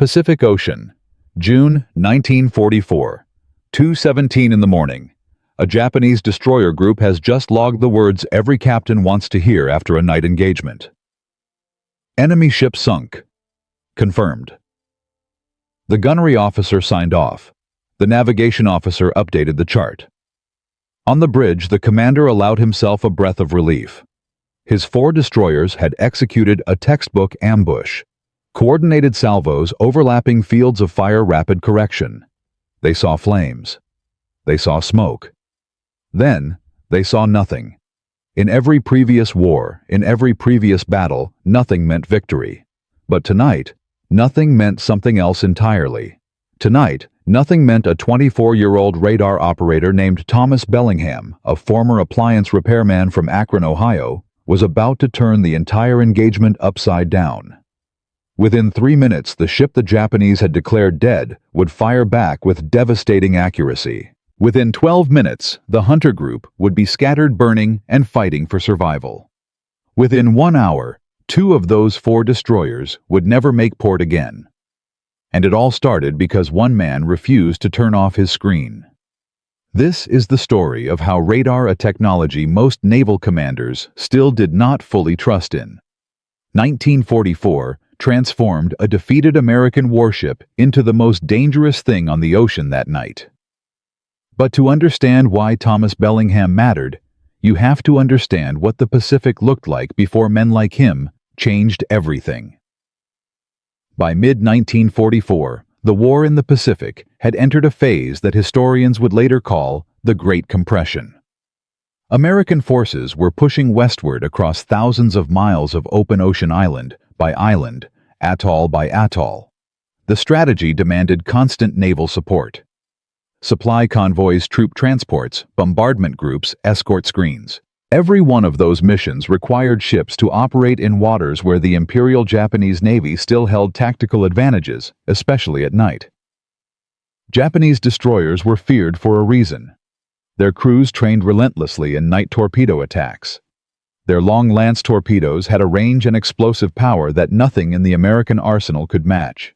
Pacific Ocean, June 1944, 2:17 in the morning. A Japanese destroyer group has just logged the words every captain wants to hear after a night engagement. Enemy ship sunk. Confirmed. The gunnery officer signed off. The navigation officer updated the chart. On the bridge, the commander allowed himself a breath of relief. His 4 destroyers had executed a textbook ambush. Coordinated salvos overlapping fields of fire, rapid correction. They saw flames. They saw smoke. Then, they saw nothing. In every previous war, in every previous battle, nothing meant victory. But tonight, nothing meant something else entirely. Tonight, nothing meant a 24-year-old radar operator named Thomas Bellingham, a former appliance repairman from Akron, Ohio, was about to turn the entire engagement upside down. Within 3 minutes, the ship the Japanese had declared dead would fire back with devastating accuracy. Within 12 minutes, the hunter group would be scattered, burning, and fighting for survival. Within 1 hour, 2 of those 4 destroyers would never make port again. And it all started because one man refused to turn off his screen. This is the story of how radar, a technology most naval commanders still did not fully trust in. 1944 transformed a defeated American warship into the most dangerous thing on the ocean that night. But to understand why Thomas Bellingham mattered, you have to understand what the Pacific looked like before men like him changed everything. By mid-1944, the war in the Pacific had entered a phase that historians would later call the Great Compression. American forces were pushing westward across thousands of miles of open ocean, island by island, atoll by atoll. The strategy demanded constant naval support. Supply convoys, troop transports, bombardment groups, escort screens. Every one of those missions required ships to operate in waters where the Imperial Japanese Navy still held tactical advantages, especially at night. Japanese destroyers were feared for a reason. Their crews trained relentlessly in night torpedo attacks. Their long lance torpedoes had a range and explosive power that nothing in the American arsenal could match.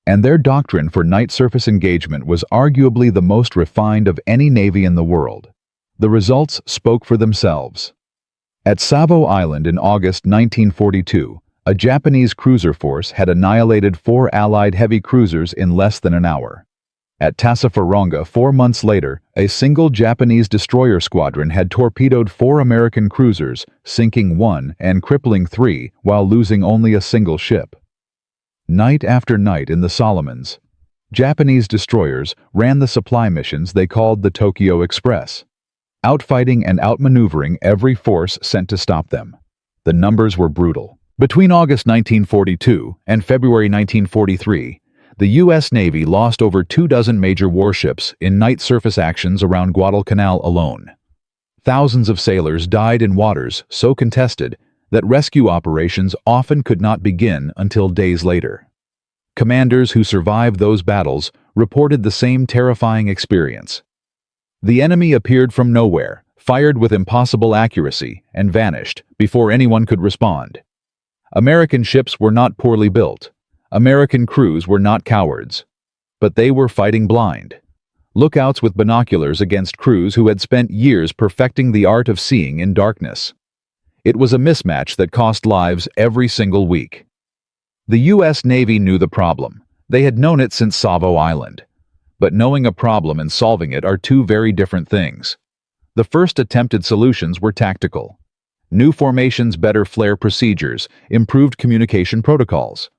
And their doctrine for night surface engagement was arguably the most refined of any navy in the world. The results spoke for themselves. At Savo Island in August 1942, a Japanese cruiser force had annihilated 4 Allied heavy cruisers in less than an hour. At Tassafaronga 4 months later, a single Japanese destroyer squadron had torpedoed 4 American cruisers, sinking 1 and crippling 3 while losing only a single ship. Night after night in the Solomons, Japanese destroyers ran the supply missions they called the Tokyo Express, outfighting and outmaneuvering every force sent to stop them. The numbers were brutal. Between August 1942 and February 1943, the U.S. Navy lost over 24 major warships in night surface actions around Guadalcanal alone. Thousands of sailors died in waters so contested that rescue operations often could not begin until days later. Commanders who survived those battles reported the same terrifying experience. The enemy appeared from nowhere, fired with impossible accuracy, and vanished before anyone could respond. American ships were not poorly built. American crews were not cowards. But they were fighting blind. Lookouts with binoculars against crews who had spent years perfecting the art of seeing in darkness. It was a mismatch that cost lives every single week. The U.S. Navy knew the problem. They had known it since Savo Island. But knowing a problem and solving it are 2 very different things. The first attempted solutions were tactical. New formations, better flare procedures, improved communication protocols.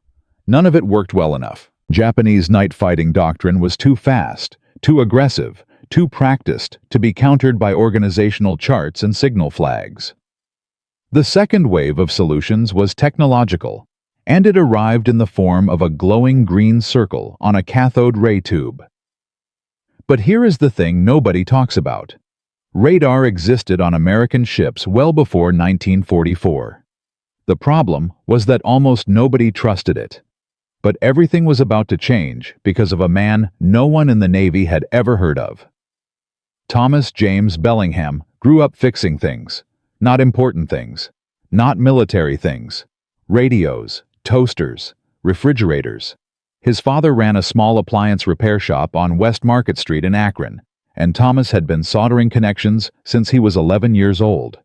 None of it worked well enough. Japanese night fighting doctrine was too fast, too aggressive, too practiced to be countered by organizational charts and signal flags. The second wave of solutions was technological, and it arrived in the form of a glowing green circle on a cathode ray tube. But here is the thing nobody talks about. Radar existed on American ships well before 1944. The problem was that almost nobody trusted it. But everything was about to change because of a man no one in the Navy had ever heard of. Thomas James Bellingham grew up fixing things, not important things, not military things, radios, toasters, refrigerators. His father ran a small appliance repair shop on West Market Street in Akron, and Thomas had been soldering connections since he was 11 years old.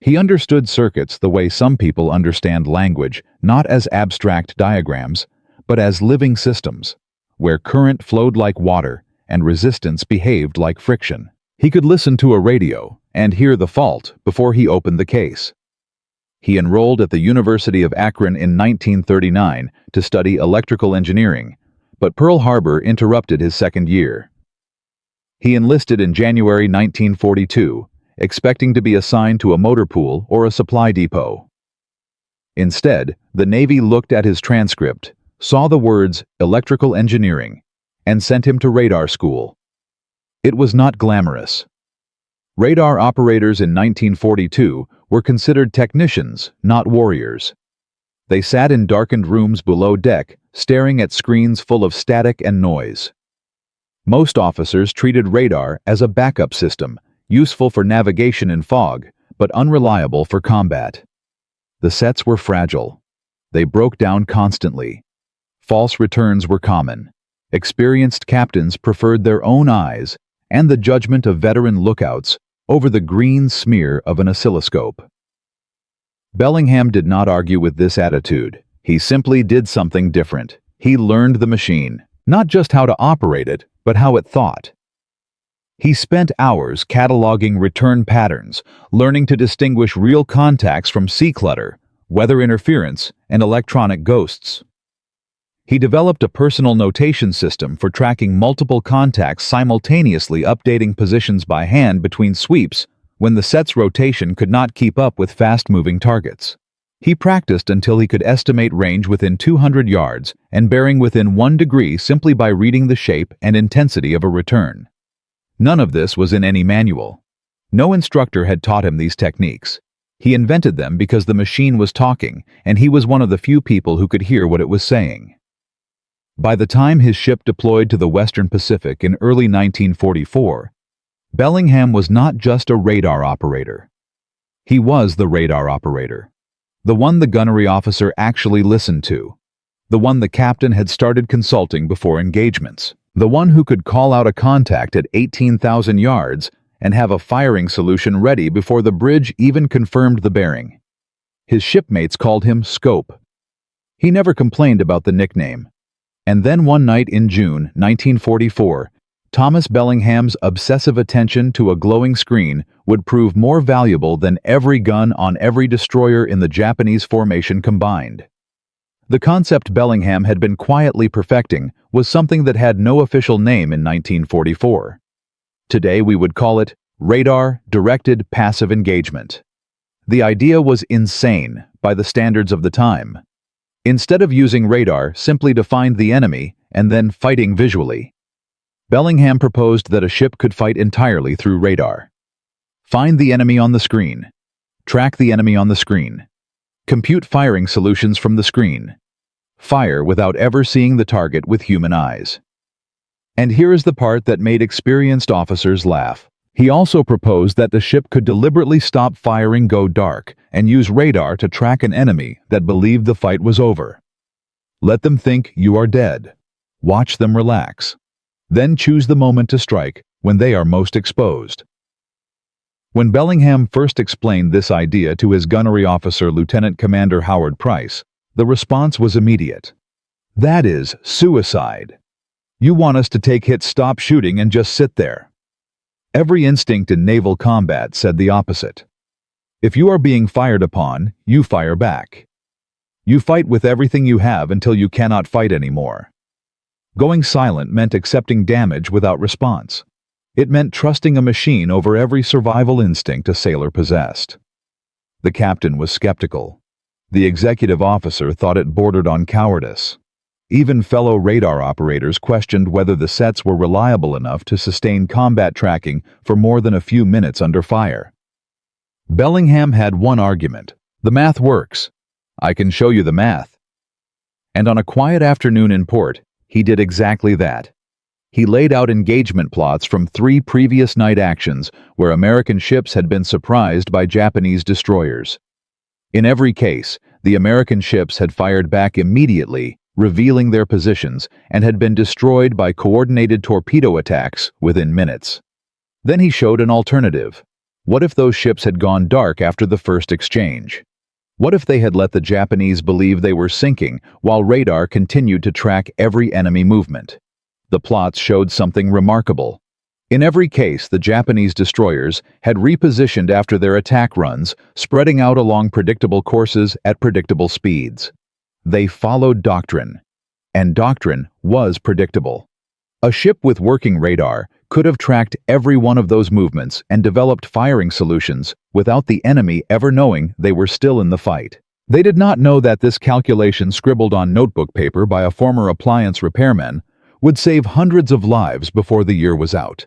He understood circuits the way some people understand language, not as abstract diagrams, but as living systems, where current flowed like water and resistance behaved like friction. He could listen to a radio and hear the fault before he opened the case. He enrolled at the University of Akron in 1939 to study electrical engineering, but Pearl Harbor interrupted his second year. He enlisted in January 1942, expecting to be assigned to a motor pool or a supply depot. Instead, the Navy looked at his transcript, saw the words electrical engineering, and sent him to radar school. It was not glamorous. Radar operators in 1942 were considered technicians, not warriors. They sat in darkened rooms below deck, staring at screens full of static and noise. Most officers treated radar as a backup system, useful for navigation in fog, but unreliable for combat. The sets were fragile. They broke down constantly. False returns were common. Experienced captains preferred their own eyes and the judgment of veteran lookouts over the green smear of an oscilloscope. Bellingham did not argue with this attitude. He simply did something different. He learned the machine, not just how to operate it, but how it thought. He spent hours cataloging return patterns, learning to distinguish real contacts from sea clutter, weather interference, and electronic ghosts. He developed a personal notation system for tracking multiple contacts, simultaneously updating positions by hand between sweeps when the set's rotation could not keep up with fast-moving targets. He practiced until he could estimate range within 200 yards and bearing within 1 degree simply by reading the shape and intensity of a return. None of this was in any manual. No instructor had taught him these techniques. He invented them because the machine was talking, and he was one of the few people who could hear what it was saying. By the time his ship deployed to the Western Pacific in early 1944, Bellingham was not just a radar operator. He was the radar operator. The one the gunnery officer actually listened to. The one the captain had started consulting before engagements. The one who could call out a contact at 18,000 yards and have a firing solution ready before the bridge even confirmed the bearing. His shipmates called him Scope. He never complained about the nickname. And then one night in June 1944, Thomas Bellingham's obsessive attention to a glowing screen would prove more valuable than every gun on every destroyer in the Japanese formation combined. The concept Bellingham had been quietly perfecting was something that had no official name in 1944. Today we would call it radar-directed passive engagement. The idea was insane by the standards of the time. Instead of using radar simply to find the enemy and then fighting visually, Bellingham proposed that a ship could fight entirely through radar. Find the enemy on the screen. Track the enemy on the screen. Compute firing solutions from the screen. Fire without ever seeing the target with human eyes. And here is the part that made experienced officers laugh. He also proposed that the ship could deliberately stop firing, go dark, and use radar to track an enemy that believed the fight was over. Let them think you are dead. Watch them relax. Then choose the moment to strike when they are most exposed. When Bellingham first explained this idea to his gunnery officer, Lieutenant Commander Howard Price, the response was immediate. That is suicide. You want us to take hits, stop shooting, and just sit there. Every instinct in naval combat said the opposite. If you are being fired upon, you fire back. You fight with everything you have until you cannot fight anymore. Going silent meant accepting damage without response. It meant trusting a machine over every survival instinct a sailor possessed. The captain was skeptical. The executive officer thought it bordered on cowardice. Even fellow radar operators questioned whether the sets were reliable enough to sustain combat tracking for more than a few minutes under fire. Bellingham had one argument. The math works. I can show you the math. And on a quiet afternoon in port, he did exactly that. He laid out engagement plots from 3 previous night actions where American ships had been surprised by Japanese destroyers. In every case, the American ships had fired back immediately revealing their positions, and had been destroyed by coordinated torpedo attacks within minutes. Then he showed an alternative. What if those ships had gone dark after the first exchange? What if they had let the Japanese believe they were sinking while radar continued to track every enemy movement? The plots showed something remarkable. In every case, the Japanese destroyers had repositioned after their attack runs, spreading out along predictable courses at predictable speeds. They followed doctrine, and doctrine was predictable. A ship with working radar could have tracked every one of those movements and developed firing solutions without the enemy ever knowing they were still in the fight. They did not know that this calculation scribbled on notebook paper by a former appliance repairman would save hundreds of lives before the year was out.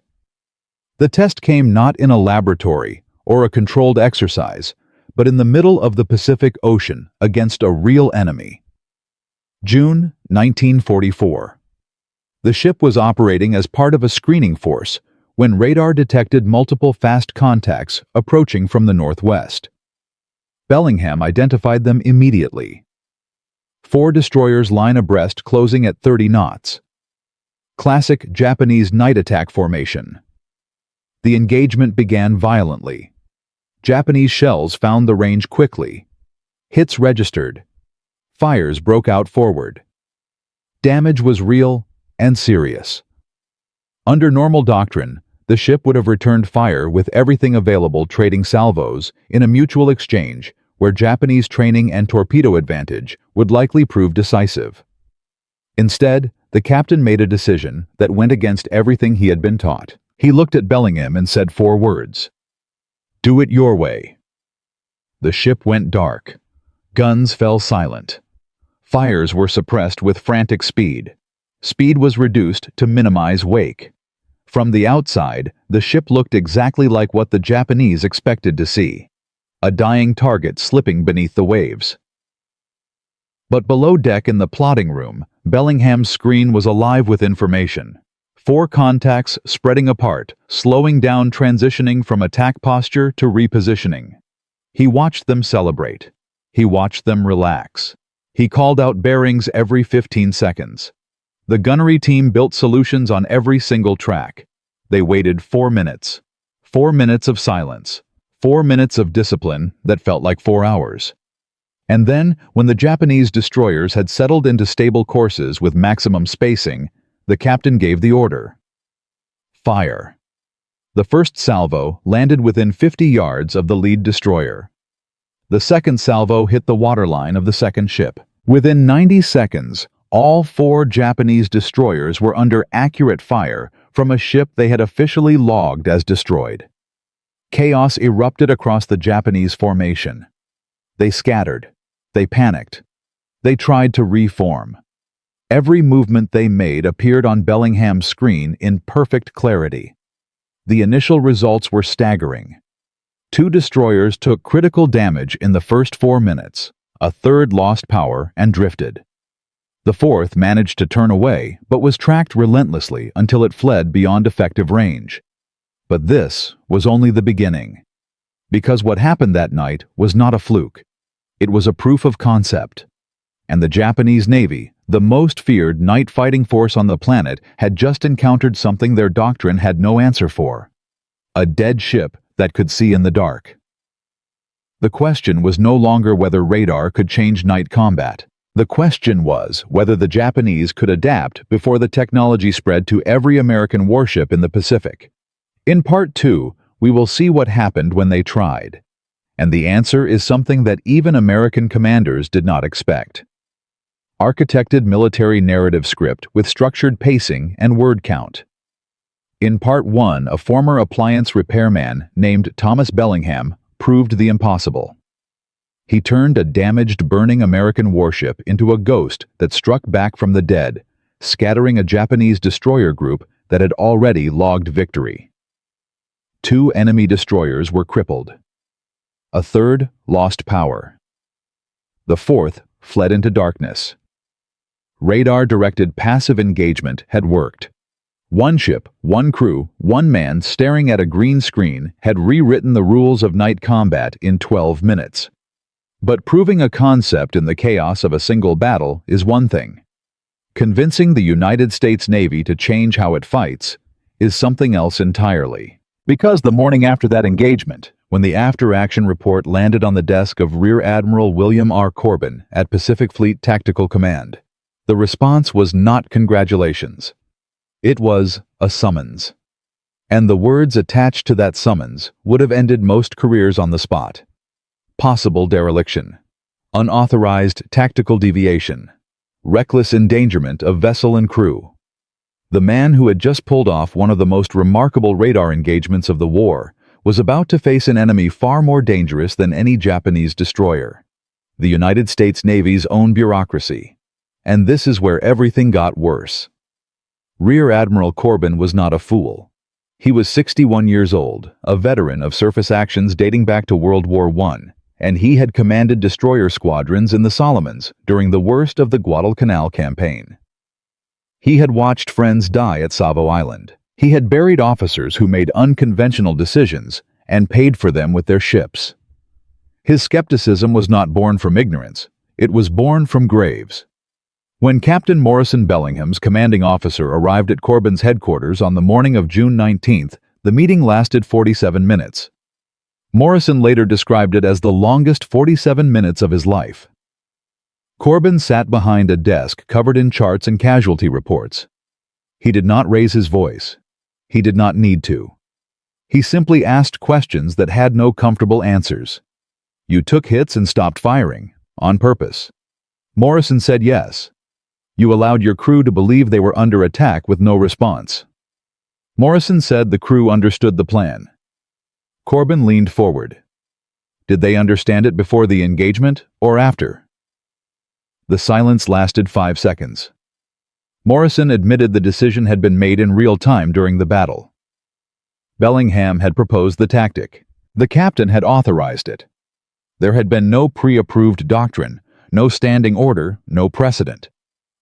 The test came not in a laboratory or a controlled exercise, but in the middle of the Pacific Ocean against a real enemy. June 1944. The ship was operating as part of a screening force when radar detected multiple fast contacts approaching from the northwest. Bellingham identified them immediately. 4 destroyers line abreast, closing at 30 knots. Classic Japanese night attack formation. The engagement began violently. Japanese shells found the range quickly. Hits registered. Fires broke out forward. Damage was real and serious. Under normal doctrine, the ship would have returned fire with everything available, trading salvos in a mutual exchange where Japanese training and torpedo advantage would likely prove decisive. Instead, the captain made a decision that went against everything he had been taught. He looked at Bellingham and said 4 words. "Do it your way." The ship went dark. Guns fell silent. Fires were suppressed with frantic speed. Speed was reduced to minimize wake. From the outside, the ship looked exactly like what the Japanese expected to see: a dying target slipping beneath the waves. But below deck in the plotting room, Bellingham's screen was alive with information. 4 contacts spreading apart, slowing down, transitioning from attack posture to repositioning. He watched them celebrate. He watched them relax. He called out bearings every 15 seconds. The gunnery team built solutions on every single track. They waited 4 minutes. 4 minutes of silence. 4 minutes of discipline that felt like 4 hours. And then, when the Japanese destroyers had settled into stable courses with maximum spacing, the captain gave the order. Fire. The first salvo landed within 50 yards of the lead destroyer. The second salvo hit the waterline of the second ship. Within 90 seconds, all 4 Japanese destroyers were under accurate fire from a ship they had officially logged as destroyed. Chaos erupted across the Japanese formation. They scattered. They panicked. They tried to reform. Every movement they made appeared on Bellingham's screen in perfect clarity. The initial results were staggering. 2 destroyers took critical damage in the first 4 minutes. A third lost power and drifted. The fourth managed to turn away, but was tracked relentlessly until it fled beyond effective range. But this was only the beginning. Because what happened that night was not a fluke. It was a proof of concept. And the Japanese Navy, the most feared night fighting force on the planet, had just encountered something their doctrine had no answer for: a dead ship that could see in the dark. The question was no longer whether radar could change night combat. The question was whether the Japanese could adapt before the technology spread to every American warship in the Pacific. In Part 2, we will see what happened when they tried. And the answer is something that even American commanders did not expect. Architected military narrative script with structured pacing and word count. In Part 1, a former appliance repairman named Thomas Bellingham proved the impossible. He turned a damaged, burning American warship into a ghost that struck back from the dead, scattering a Japanese destroyer group that had already logged victory. 2 enemy destroyers were crippled. A third lost power. The fourth fled into darkness. Radar-directed passive engagement had worked. 1 ship, 1 crew, 1 man staring at a green screen had rewritten the rules of night combat in 12 minutes. But proving a concept in the chaos of a single battle is one thing. Convincing the United States Navy to change how it fights is something else entirely. Because the morning after that engagement, when the after-action report landed on the desk of Rear Admiral William R. Corbin at Pacific Fleet Tactical Command, the response was not congratulations. It was a summons. And the words attached to that summons would have ended most careers on the spot. Possible dereliction, unauthorized tactical deviation, reckless endangerment of vessel and crew. The man who had just pulled off one of the most remarkable radar engagements of the war was about to face an enemy far more dangerous than any Japanese destroyer, the United States Navy's own bureaucracy. And this is where everything got worse. Rear Admiral Corbin was not a fool. He was 61 years old, a veteran of surface actions dating back to World War I, and he had commanded destroyer squadrons in the Solomons during the worst of the Guadalcanal campaign. He had watched friends die at Savo Island. He had buried officers who made unconventional decisions and paid for them with their ships. His skepticism was not born from ignorance. It was born from graves. When Captain Morrison Bellingham's commanding officer arrived at Corbin's headquarters on the morning of June 19th, the meeting lasted 47 minutes. Morrison later described it as the longest 47 minutes of his life. Corbin sat behind a desk covered in charts and casualty reports. He did not raise his voice. He did not need to. He simply asked questions that had no comfortable answers. You took hits and stopped firing, on purpose. Morrison said yes. You allowed your crew to believe they were under attack with no response. Morrison said the crew understood the plan. Corbin leaned forward. Did they understand it before the engagement or after? The silence lasted 5 seconds. Morrison admitted the decision had been made in real time during the battle. Bellingham had proposed the tactic. The captain had authorized it. There had been no pre-approved doctrine, no standing order, no precedent.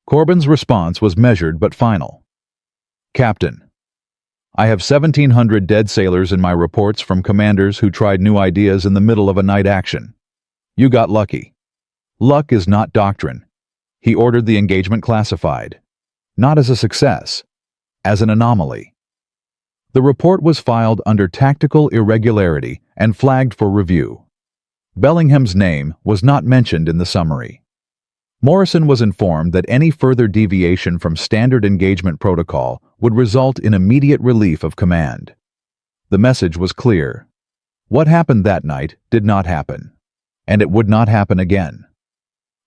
Corbin's response was measured but final. Captain, I have 1,700 dead sailors in my reports from commanders who tried new ideas in the middle of a night action. You got lucky. Luck is not doctrine. He ordered the engagement classified. Not as a success, as an anomaly. The report was filed under tactical irregularity and flagged for review. Bellingham's name was not mentioned in the summary. Morrison was informed that any further deviation from standard engagement protocol would result in immediate relief of command. The message was clear. What happened that night did not happen, and it would not happen again.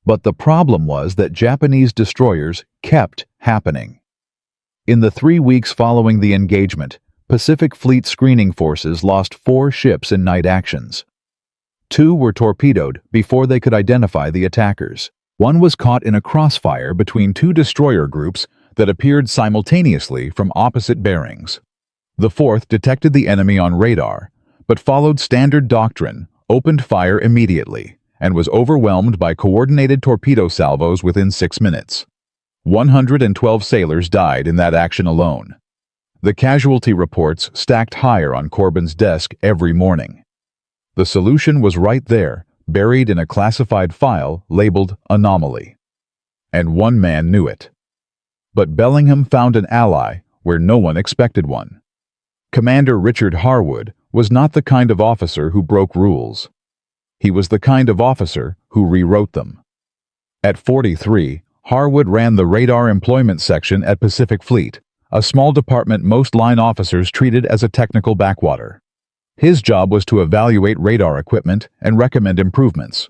But the problem was that Japanese destroyers kept happening. In the 3 weeks following the engagement, Pacific Fleet screening forces lost 4 ships in night actions. 2 were torpedoed before they could identify the attackers. 1 was caught in a crossfire between 2 destroyer groups that appeared simultaneously from opposite bearings. The 4th detected the enemy on radar, but followed standard doctrine, opened fire immediately, and was overwhelmed by coordinated torpedo salvos within 6 minutes. 112 sailors died in that action alone. The casualty reports stacked higher on Corbin's desk every morning. The solution was right there, buried in a classified file labeled Anomaly. And one man knew it. But Bellingham found an ally where no one expected one. Commander Richard Harwood was not the kind of officer who broke rules. He was the kind of officer who rewrote them. At 43, Harwood ran the radar employment section at Pacific Fleet, a small department most line officers treated as a technical backwater. His job was to evaluate radar equipment and recommend improvements.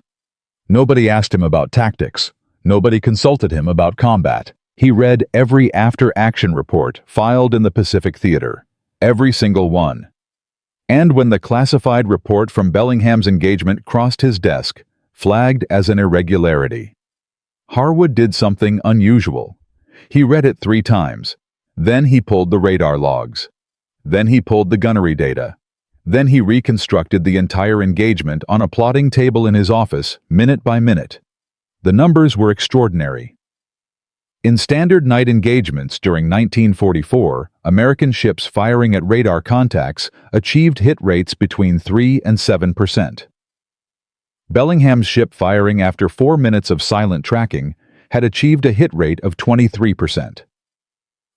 Nobody asked him about tactics. Nobody consulted him about combat. He read every after-action report filed in the Pacific Theater, every single one. And when the classified report from Bellingham's engagement crossed his desk, flagged as an irregularity, Harwood did something unusual. He read it 3 times. Then he pulled the radar logs. Then he pulled the gunnery data. Then he reconstructed the entire engagement on a plotting table in his office, minute by minute. The numbers were extraordinary. In standard night engagements during 1944, American ships firing at radar contacts achieved hit rates between 3 and 7%. Bellingham's ship firing after 4 minutes of silent tracking had achieved a hit rate of 23%.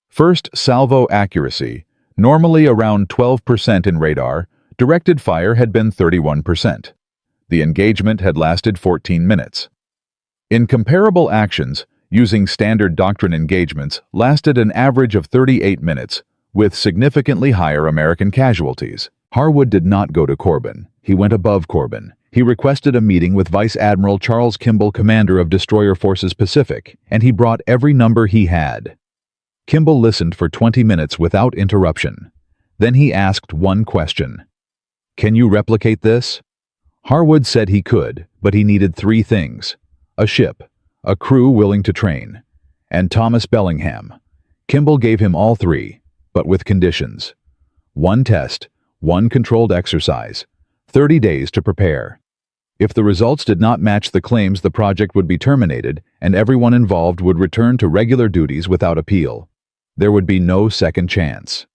First salvo accuracy, normally around 12% in radar, directed fire had been 31%. The engagement had lasted 14 minutes. In comparable actions, using standard doctrine engagements lasted an average of 38 minutes, with significantly higher American casualties. Harwood did not go to Corbin. He went above Corbin. He requested a meeting with Vice Admiral Charles Kimball, commander of Destroyer Forces Pacific, and he brought every number he had. Kimball listened for 20 minutes without interruption. Then he asked one question. "Can you replicate this?" Harwood said he could, but he needed three things: a ship, a crew willing to train, and Thomas Bellingham. Kimball gave him all three, but with conditions. One test, one controlled exercise, 30 days to prepare. If the results did not match the claims, the project would be terminated, and everyone involved would return to regular duties without appeal. There would be no second chance.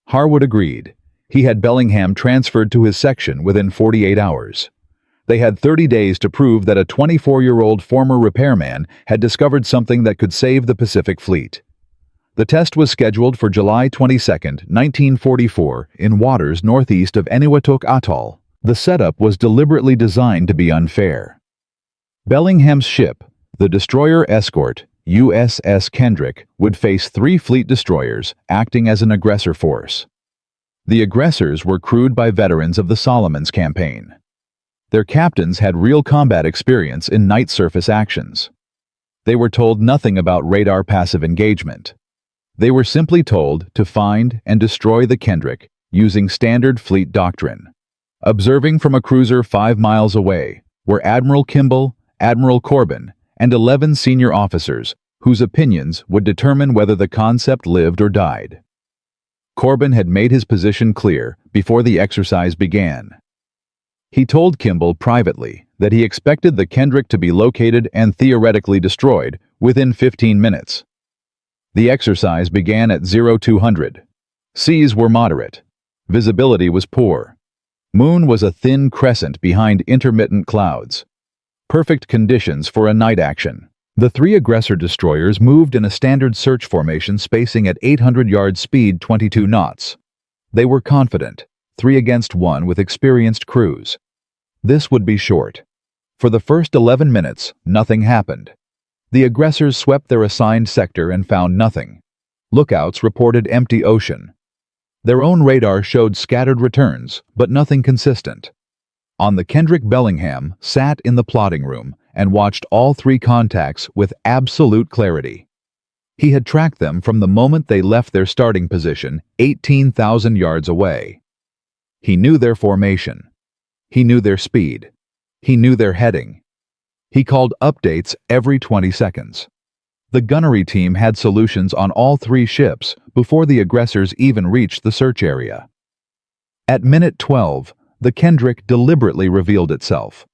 Harwood agreed. He had Bellingham transferred to his section within 48 hours. They had 30 days to prove that a 24-year-old former repairman had discovered something that could save the Pacific Fleet. The test was scheduled for July 22, 1944, in waters northeast of Eniwetok Atoll. The setup was deliberately designed to be unfair. Bellingham's ship, the destroyer escort, USS Kendrick, would face 3 fleet destroyers acting as an aggressor force. The aggressors were crewed by veterans of the Solomons campaign. Their captains had real combat experience in night surface actions. They were told nothing about radar passive engagement. They were simply told to find and destroy the Kendrick using standard fleet doctrine. Observing from a cruiser 5 miles away were Admiral Kimball, Admiral Corbin, and 11 senior officers whose opinions would determine whether the concept lived or died. Corbin had made his position clear before the exercise began. He told Kimball privately that he expected the Kendrick to be located and theoretically destroyed within 15 minutes. The exercise began at 0200. Seas were moderate. Visibility was poor. Moon was a thin crescent behind intermittent clouds. Perfect conditions for a night action. The 3 aggressor destroyers moved in a standard search formation spacing at 800 yards speed 22 knots. They were confident, 3 against 1 with experienced crews. This would be short. For the first 11 minutes, nothing happened. The aggressors swept their assigned sector and found nothing. Lookouts reported empty ocean. Their own radar showed scattered returns, but nothing consistent. On the Kendrick, Bellingham sat in the plotting room and watched all 3 contacts with absolute clarity. He had tracked them from the moment they left their starting position 18,000 yards away. He knew their formation. He knew their speed. He knew their heading. He called updates every 20 seconds. The gunnery team had solutions on all 3 ships before the aggressors even reached the search area. At minute 12, the Kendrick deliberately revealed itself.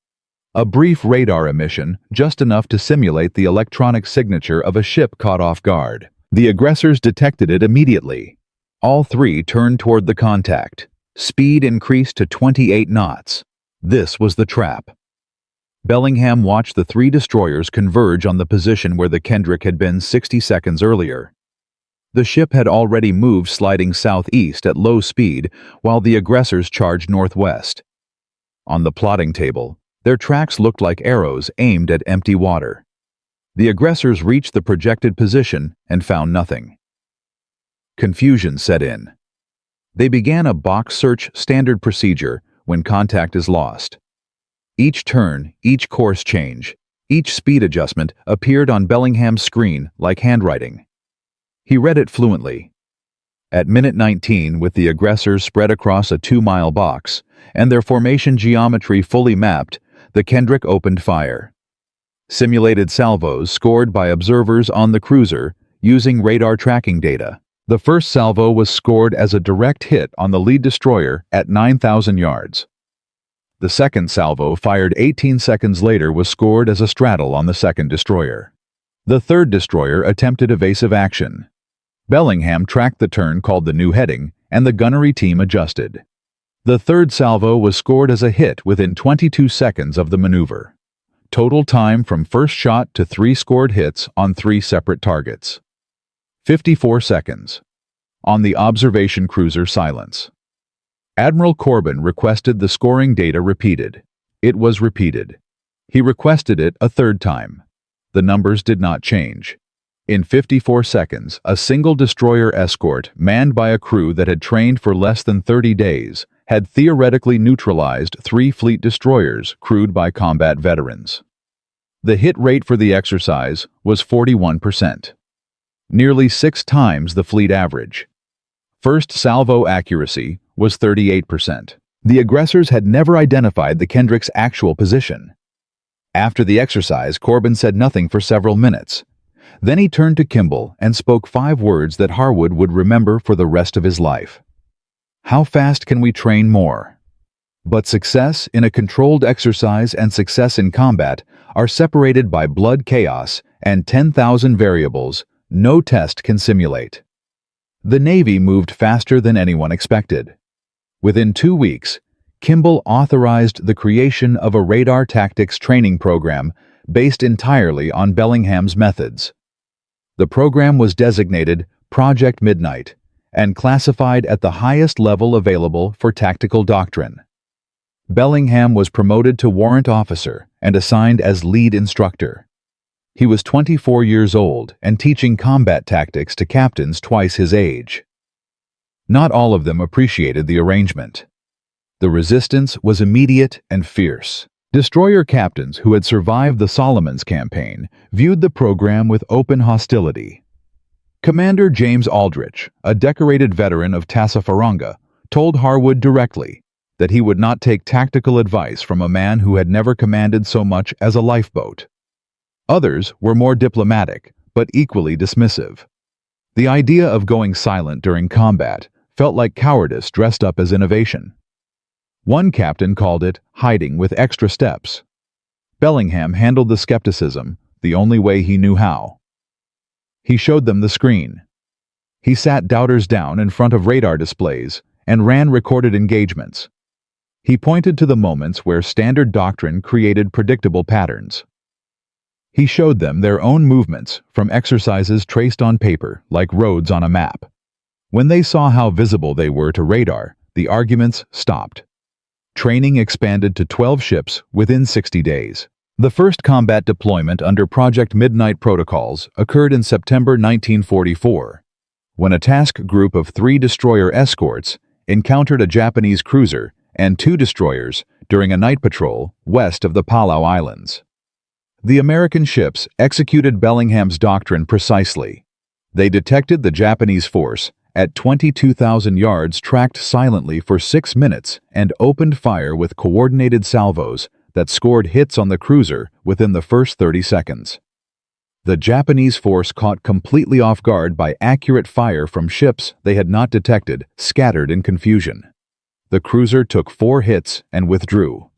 A brief radar emission, just enough to simulate the electronic signature of a ship caught off guard. The aggressors detected it immediately. All 3 turned toward the contact. Speed increased to 28 knots. This was the trap. Bellingham watched the 3 destroyers converge on the position where the Kendrick had been 60 seconds earlier. The ship had already moved, sliding southeast at low speed, while the aggressors charged northwest. On the plotting table, their tracks looked like arrows aimed at empty water. The aggressors reached the projected position and found nothing. Confusion set in. They began a box search standard procedure when contact is lost. Each turn, each course change, each speed adjustment appeared on Bellingham's screen like handwriting. He read it fluently. At minute 19, with the aggressors spread across a 2-mile box and their formation geometry fully mapped, the Kendrick opened fire. Simulated salvos scored by observers on the cruiser using radar tracking data. The first salvo was scored as a direct hit on the lead destroyer at 9,000 yards. The second salvo, fired 18 seconds later, was scored as a straddle on the second destroyer. The third destroyer attempted evasive action. Bellingham tracked the turn called the new heading, and the gunnery team adjusted. The third salvo was scored as a hit within 22 seconds of the maneuver. Total time from first shot to 3 scored hits on 3 separate targets. 54 seconds. On the observation cruiser Silence. Admiral Corbin requested the scoring data repeated. It was repeated. He requested it a third time. The numbers did not change. In 54 seconds, a single destroyer escort, manned by a crew that had trained for less than 30 days, had theoretically neutralized 3 fleet destroyers crewed by combat veterans. The hit rate for the exercise was 41%. Nearly 6 times the fleet average. First salvo accuracy was 38%. The aggressors had never identified the Kendrick's actual position. After the exercise, Corbin said nothing for several minutes. Then he turned to Kimball and spoke 5 words that Harwood would remember for the rest of his life. How fast can we train more? But success in a controlled exercise and success in combat are separated by blood chaos and 10,000 variables no test can simulate. The Navy moved faster than anyone expected. Within 2 weeks, Kimball authorized the creation of a radar tactics training program based entirely on Bellingham's methods. The program was designated Project Midnight and classified at the highest level available for tactical doctrine. Bellingham was promoted to warrant officer and assigned as lead instructor. He was 24 years old and teaching combat tactics to captains twice his age. Not all of them appreciated the arrangement. The resistance was immediate and fierce. Destroyer captains who had survived the Solomons campaign viewed the program with open hostility. Commander James Aldrich, a decorated veteran of Tassafaronga, told Harwood directly that he would not take tactical advice from a man who had never commanded so much as a lifeboat. Others were more diplomatic, but equally dismissive. The idea of going silent during combat felt like cowardice dressed up as innovation. One captain called it hiding with extra steps. Bellingham handled the skepticism the only way he knew how. He showed them the screen. He sat doubters down in front of radar displays and ran recorded engagements. He pointed to the moments where standard doctrine created predictable patterns. He showed them their own movements from exercises traced on paper like roads on a map. When they saw how visible they were to radar, the arguments stopped. Training expanded to 12 ships within 60 days. The first combat deployment under Project Midnight protocols occurred in September 1944, when a task group of 3 destroyer escorts encountered a Japanese cruiser and 2 destroyers during a night patrol west of the Palau Islands. The American ships executed Bellingham's doctrine precisely. They detected the Japanese force at 22,000 yards, tracked silently for 6 minutes, and opened fire with coordinated salvos that scored hits on the cruiser within the first 30 seconds. The Japanese force, caught completely off guard by accurate fire from ships they had not detected, scattered in confusion. The cruiser took 4 hits and withdrew.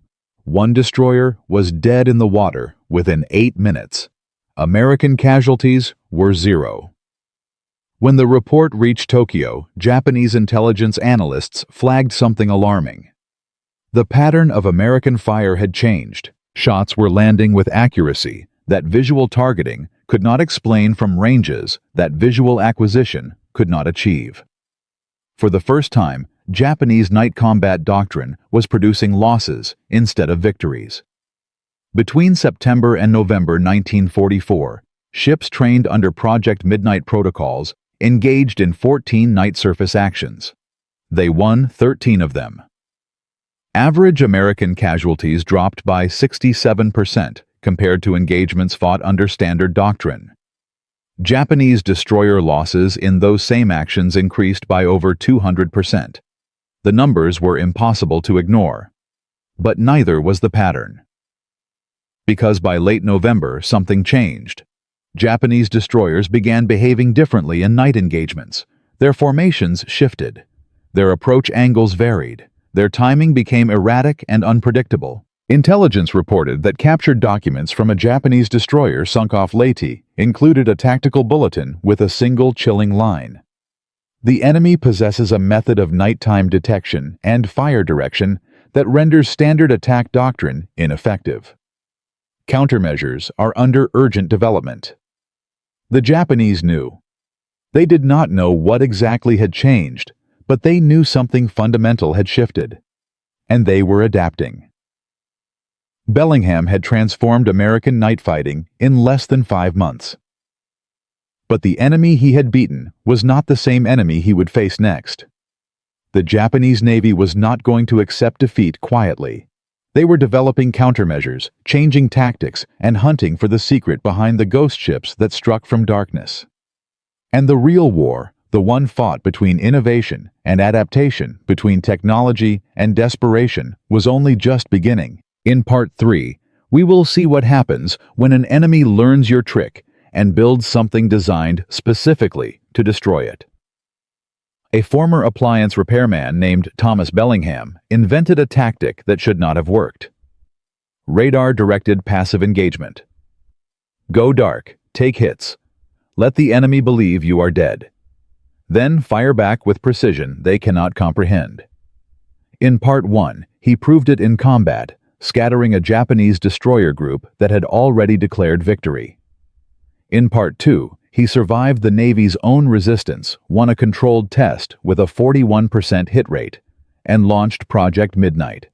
1 destroyer was dead in the water within 8 minutes. American casualties were 0. When the report reached Tokyo, Japanese intelligence analysts flagged something alarming. The pattern of American fire had changed. Shots were landing with accuracy that visual targeting could not explain from ranges that visual acquisition could not achieve. For the first time, Japanese night combat doctrine was producing losses instead of victories. Between September and November 1944, ships trained under Project Midnight protocols engaged in 14 night surface actions. They won 13 of them. Average American casualties dropped by 67% compared to engagements fought under standard doctrine. Japanese destroyer losses in those same actions increased by over 200%. The numbers were impossible to ignore. But neither was the pattern. Because by late November, something changed. Japanese destroyers began behaving differently in night engagements. Their formations shifted. Their approach angles varied. Their timing became erratic and unpredictable. Intelligence reported that captured documents from a Japanese destroyer sunk off Leyte included a tactical bulletin with a single chilling line. The enemy possesses a method of nighttime detection and fire direction that renders standard attack doctrine ineffective. Countermeasures are under urgent development. The Japanese knew. They did not know what exactly had changed, but they knew something fundamental had shifted. And they were adapting. Bellingham had transformed American night fighting in less than 5 months. But the enemy he had beaten was not the same enemy he would face next. The Japanese Navy was not going to accept defeat quietly. They were developing countermeasures, changing tactics, and hunting for the secret behind the ghost ships that struck from darkness. And the real war, the one fought between innovation and adaptation, between technology and desperation, was only just beginning. In Part 3, we will see what happens when an enemy learns your trick and builds something designed specifically to destroy it. A former appliance repairman named Thomas Bellingham invented a tactic that should not have worked. Radar-directed passive engagement. Go dark, take hits. Let the enemy believe you are dead. Then fire back with precision they cannot comprehend. In Part 1, he proved it in combat, scattering a Japanese destroyer group that had already declared victory. In Part 2, he survived the Navy's own resistance, won a controlled test with a 41% hit rate, and launched Project Midnight.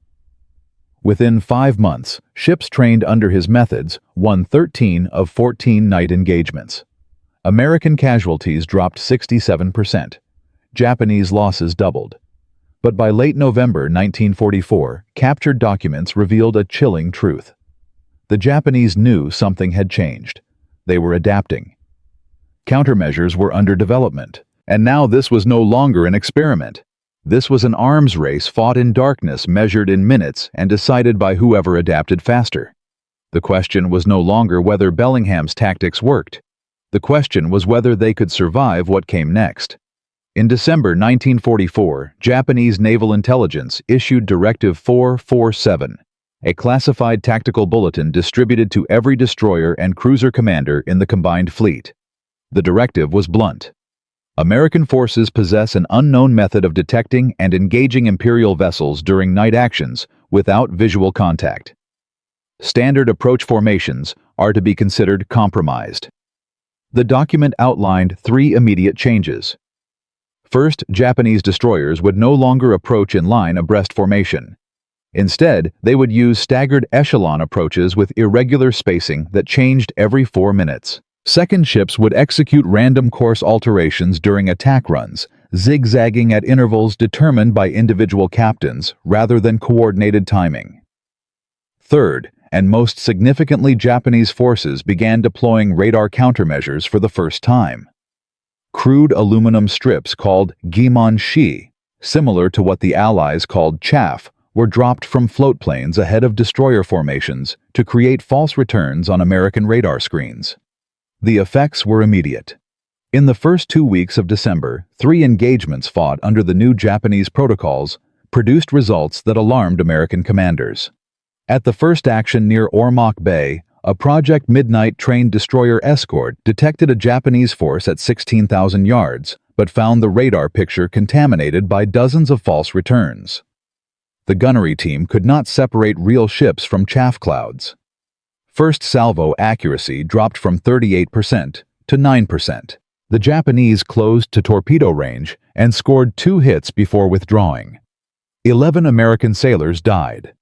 Within 5 months, ships trained under his methods won 13 of 14 night engagements. American casualties dropped 67%. Japanese losses doubled. But by late November 1944, captured documents revealed a chilling truth. The Japanese knew something had changed. They were adapting. Countermeasures were under development, and now this was no longer an experiment. This was an arms race fought in darkness, measured in minutes and decided by whoever adapted faster. The question was no longer whether Bellingham's tactics worked. The question was whether they could survive what came next. In December 1944, Japanese naval intelligence issued Directive 447, a classified tactical bulletin distributed to every destroyer and cruiser commander in the combined fleet. The directive was blunt. American forces possess an unknown method of detecting and engaging Imperial vessels during night actions without visual contact. Standard approach formations are to be considered compromised. The document outlined 3 immediate changes. First, Japanese destroyers would no longer approach in line abreast formation. Instead, they would use staggered echelon approaches with irregular spacing that changed every 4 minutes. Second, ships would execute random course alterations during attack runs, zigzagging at intervals determined by individual captains rather than coordinated timing. Third, and most significantly, Japanese forces began deploying radar countermeasures for the first time. Crude aluminum strips called gimonshi, similar to what the Allies called chaff, were dropped from float planes ahead of destroyer formations to create false returns on American radar screens. The effects were immediate. In the first 2 weeks of December, 3 engagements fought under the new Japanese protocols produced results that alarmed American commanders. At the first action near Ormoc Bay, a Project Midnight trained destroyer escort detected a Japanese force at 16,000 yards, but found the radar picture contaminated by dozens of false returns. The gunnery team could not separate real ships from chaff clouds. First salvo accuracy dropped from 38% to 9%. The Japanese closed to torpedo range and scored 2 hits before withdrawing. 11 American sailors died.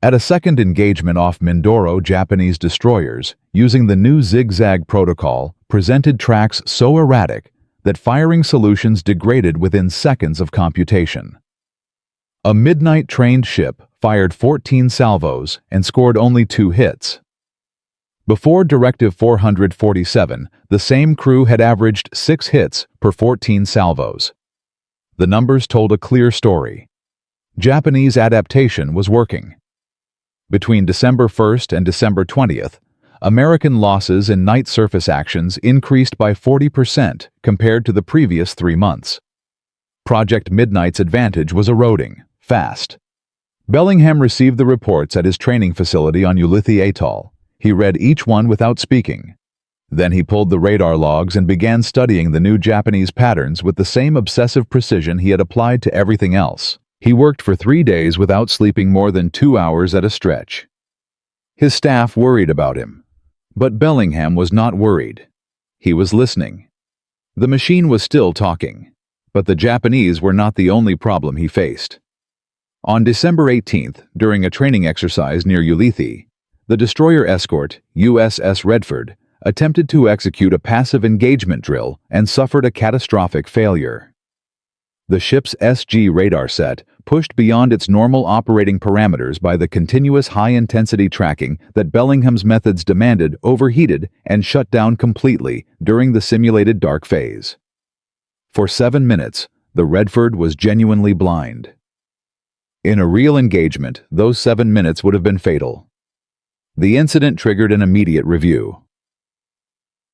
At a second engagement off Mindoro, Japanese destroyers, using the new zigzag protocol, presented tracks so erratic that firing solutions degraded within seconds of computation. A midnight-trained ship fired 14 salvos and scored only 2 hits. Before Directive 447, the same crew had averaged 6 hits per 14 salvos. The numbers told a clear story. Japanese adaptation was working. Between December 1st and December 20th, American losses in night surface actions increased by 40% compared to the previous 3 months. Project Midnight's advantage was eroding, fast. Bellingham received the reports at his training facility on Ulithi Atoll. He read each one without speaking. Then he pulled the radar logs and began studying the new Japanese patterns with the same obsessive precision he had applied to everything else. He worked for 3 days without sleeping more than 2 hours at a stretch. His staff worried about him. But Bellingham was not worried. He was listening. The machine was still talking, but the Japanese were not the only problem he faced. On December 18th, during a training exercise near Ulithi, the destroyer escort, USS Redford, attempted to execute a passive engagement drill and suffered a catastrophic failure. The ship's SG radar set, pushed beyond its normal operating parameters by the continuous high-intensity tracking that Bellingham's methods demanded, overheated and shut down completely during the simulated dark phase. For 7 minutes, the Redford was genuinely blind. In a real engagement, those 7 minutes would have been fatal. The incident triggered an immediate review.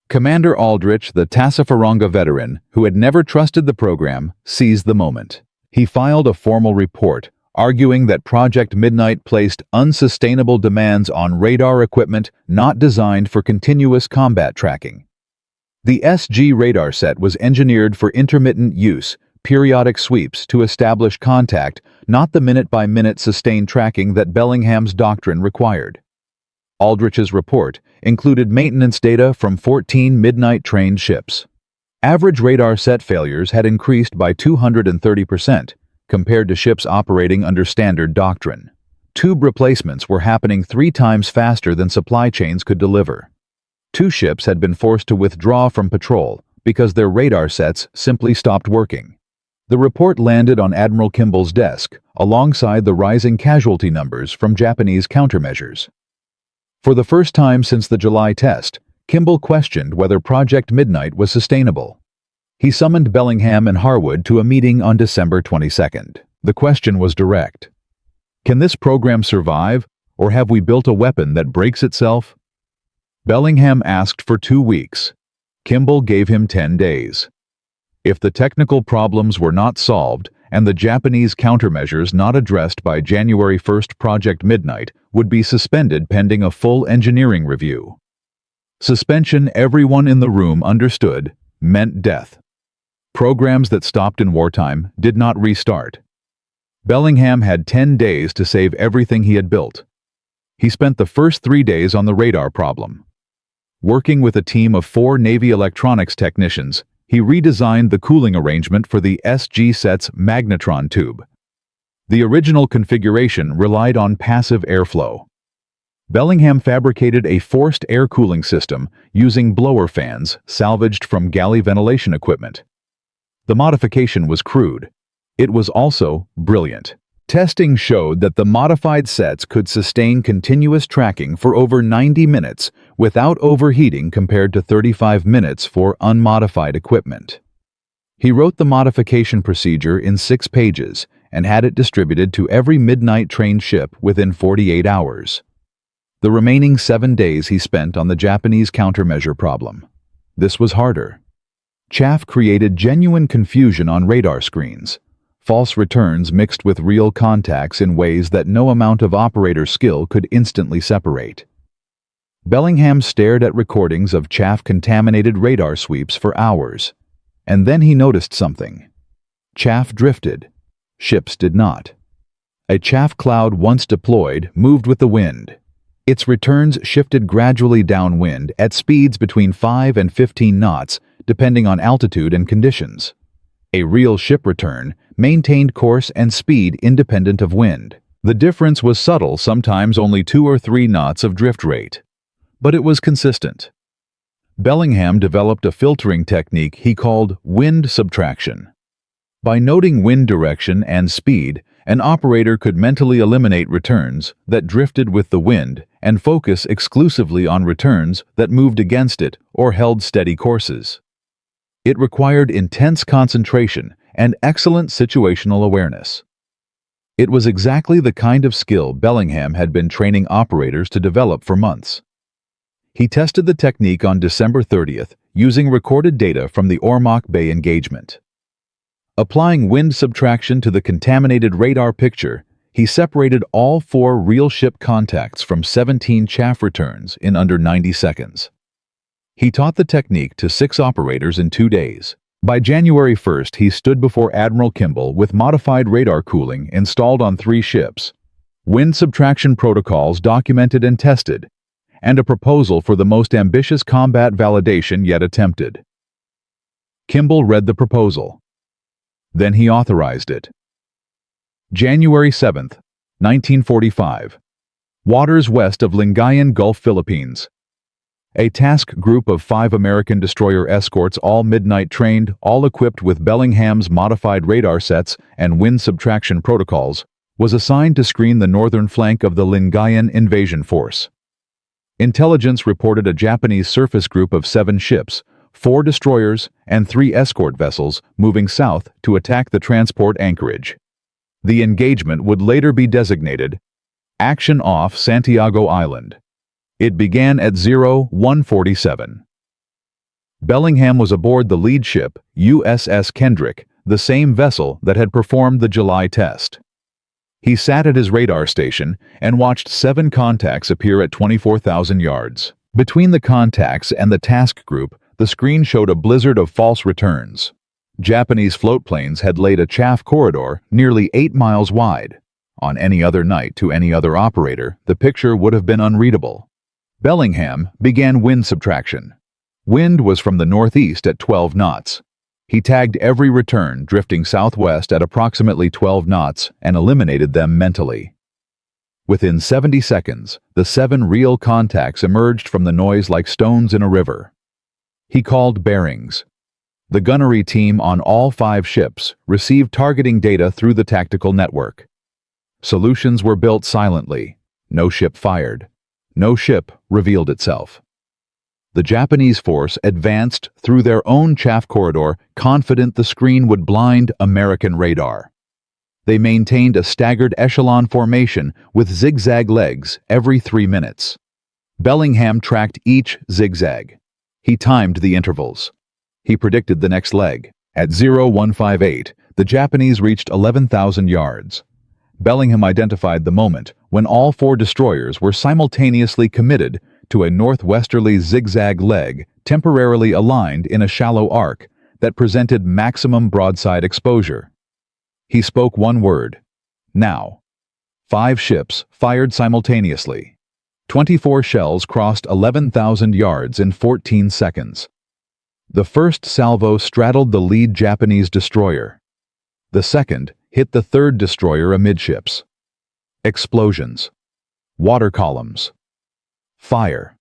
Commander Aldrich, the Tassafaronga veteran, who had never trusted the program, seized the moment. He filed a formal report, arguing that Project Midnight placed unsustainable demands on radar equipment not designed for continuous combat tracking. The SG radar set was engineered for intermittent use, periodic sweeps to establish contact, not the minute-by-minute sustained tracking that Bellingham's doctrine required. Aldrich's report included maintenance data from 14 Midnight-trained ships. Average radar set failures had increased by 230% compared to ships operating under standard doctrine. Tube replacements were happening 3 times faster than supply chains could deliver. 2 ships had been forced to withdraw from patrol because their radar sets simply stopped working. The report landed on Admiral Kimball's desk, alongside the rising casualty numbers from Japanese countermeasures. For the first time since the July test, Kimball questioned whether Project Midnight was sustainable. He summoned Bellingham and Harwood to a meeting on December 22nd. The question was direct. Can this program survive, or have we built a weapon that breaks itself? Bellingham asked for 2 weeks. Kimball gave him 10 days. If the technical problems were not solved and the Japanese countermeasures not addressed by January 1st, Project Midnight would be suspended pending a full engineering review. Suspension, everyone in the room understood, meant death. Programs that stopped in wartime did not restart. Bellingham had 10 days to save everything he had built. He spent the first 3 days on the radar problem. Working with a team of 4 Navy electronics technicians, he redesigned the cooling arrangement for the SG set's magnetron tube. The original configuration relied on passive airflow. Bellingham fabricated a forced air cooling system using blower fans salvaged from galley ventilation equipment. The modification was crude. It was also brilliant. Testing showed that the modified sets could sustain continuous tracking for over 90 minutes without overheating compared to 35 minutes for unmodified equipment. He wrote the modification procedure in 6 pages and had it distributed to every Midnight-trained ship within 48 hours. The remaining 7 days he spent on the Japanese countermeasure problem. This was harder. Chaff created genuine confusion on radar screens. False returns mixed with real contacts in ways that no amount of operator skill could instantly separate. Bellingham stared at recordings of chaff-contaminated radar sweeps for hours, and then he noticed something. Chaff drifted. Ships did not. A chaff cloud once deployed moved with the wind. Its returns shifted gradually downwind at speeds between 5 and 15 knots, depending on altitude and conditions. A real ship return maintained course and speed independent of wind. The difference was subtle, sometimes only 2 or 3 knots of drift rate. But it was consistent. Bellingham developed a filtering technique he called wind subtraction. By noting wind direction and speed, an operator could mentally eliminate returns that drifted with the wind and focus exclusively on returns that moved against it or held steady courses. It required intense concentration and excellent situational awareness. It was exactly the kind of skill Bellingham had been training operators to develop for months. He tested the technique on December 30th using recorded data from the Ormoc Bay engagement. Applying wind subtraction to the contaminated radar picture, he separated all 4 real ship contacts from 17 chaff returns in under 90 seconds. He taught the technique to 6 operators in 2 days. By January 1st, he stood before Admiral Kimball with modified radar cooling installed on 3 ships. wind subtraction protocols documented and tested, and a proposal for the most ambitious combat validation yet attempted. Kimball read the proposal. Then he authorized it. January 7, 1945. Waters west of Lingayen Gulf, Philippines. A task group of 5 American destroyer escorts, all midnight trained, all equipped with Bellingham's modified radar sets and wind subtraction protocols, was assigned to screen the northern flank of the Lingayen invasion force. Intelligence reported a Japanese surface group of 7 ships, 4 destroyers, and 3 escort vessels moving south to attack the transport anchorage. The engagement would later be designated Action off Santiago Island. It began at 0147. Bellingham was aboard the lead ship, USS Kendrick, the same vessel that had performed the July test. He sat at his radar station and watched 7 contacts appear at 24,000 yards. Between the contacts and the task group, the screen showed a blizzard of false returns. Japanese float planes had laid a chaff corridor nearly 8 miles wide. On any other night to any other operator, the picture would have been unreadable. Bellingham began wind subtraction. Wind was from the northeast at 12 knots. He tagged every return drifting southwest at approximately 12 knots and eliminated them mentally. Within 70 seconds, the 7 real contacts emerged from the noise like stones in a river. He called bearings. The gunnery team on all 5 ships received targeting data through the tactical network. Solutions were built silently. No ship fired. No ship revealed itself. The Japanese force advanced through their own chaff corridor, confident the screen would blind American radar. They maintained a staggered echelon formation with zigzag legs every 3 minutes. Bellingham tracked each zigzag. He timed the intervals. He predicted the next leg. At 0158, the Japanese reached 11,000 yards. Bellingham identified the moment when all 4 destroyers were simultaneously committed to a northwesterly zigzag leg temporarily aligned in a shallow arc that presented maximum broadside exposure. He spoke one word: now. 5 ships fired simultaneously. 24 shells crossed 11,000 yards in 14 seconds. The first salvo straddled the lead Japanese destroyer. The second hit the third destroyer amidships. Explosions. Water columns. Fire.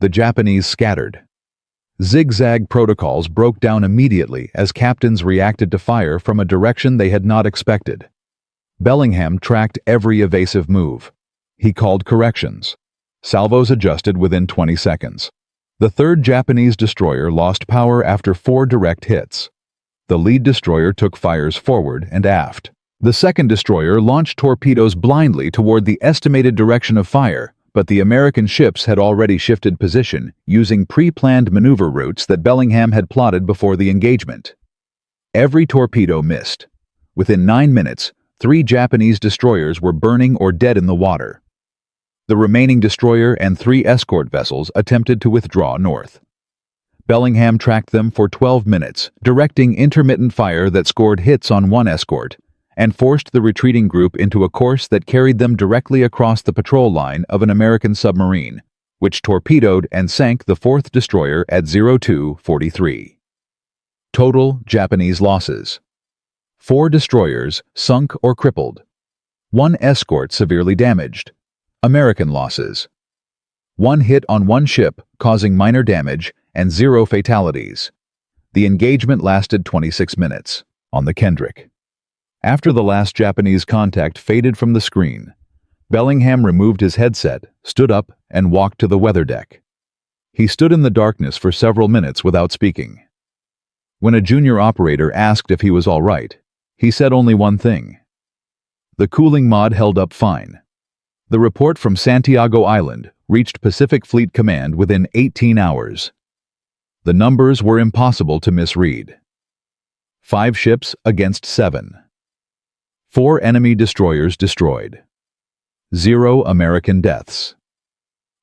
The Japanese scattered. Zigzag protocols broke down immediately as captains reacted to fire from a direction they had not expected. Bellingham tracked every evasive move. He called corrections. Salvos adjusted within 20 seconds. The third Japanese destroyer lost power after 4 direct hits. The lead destroyer took fires forward and aft. The second destroyer launched torpedoes blindly toward the estimated direction of fire, but the American ships had already shifted position, using pre-planned maneuver routes that Bellingham had plotted before the engagement. Every torpedo missed. Within 9 minutes, 3 Japanese destroyers were burning or dead in the water. The remaining destroyer and 3 escort vessels attempted to withdraw north. Bellingham tracked them for 12 minutes, directing intermittent fire that scored hits on 1 escort, and forced the retreating group into a course that carried them directly across the patrol line of an American submarine, which torpedoed and sank the 4th destroyer at 0243. Total Japanese losses: 4 destroyers sunk or crippled. 1 escort severely damaged. American losses: 1 hit on 1 ship, causing minor damage, and 0 fatalities. The engagement lasted 26 minutes. On the Kendrick. After the last Japanese contact faded from the screen, Bellingham removed his headset, stood up, and walked to the weather deck. He stood in the darkness for several minutes without speaking. When a junior operator asked if he was all right, he said only one thing: the cooling mod held up fine. The report from Santiago Island reached Pacific Fleet Command within 18 hours. The numbers were impossible to misread. 5 ships against 7. 4 enemy destroyers destroyed. 0 American deaths.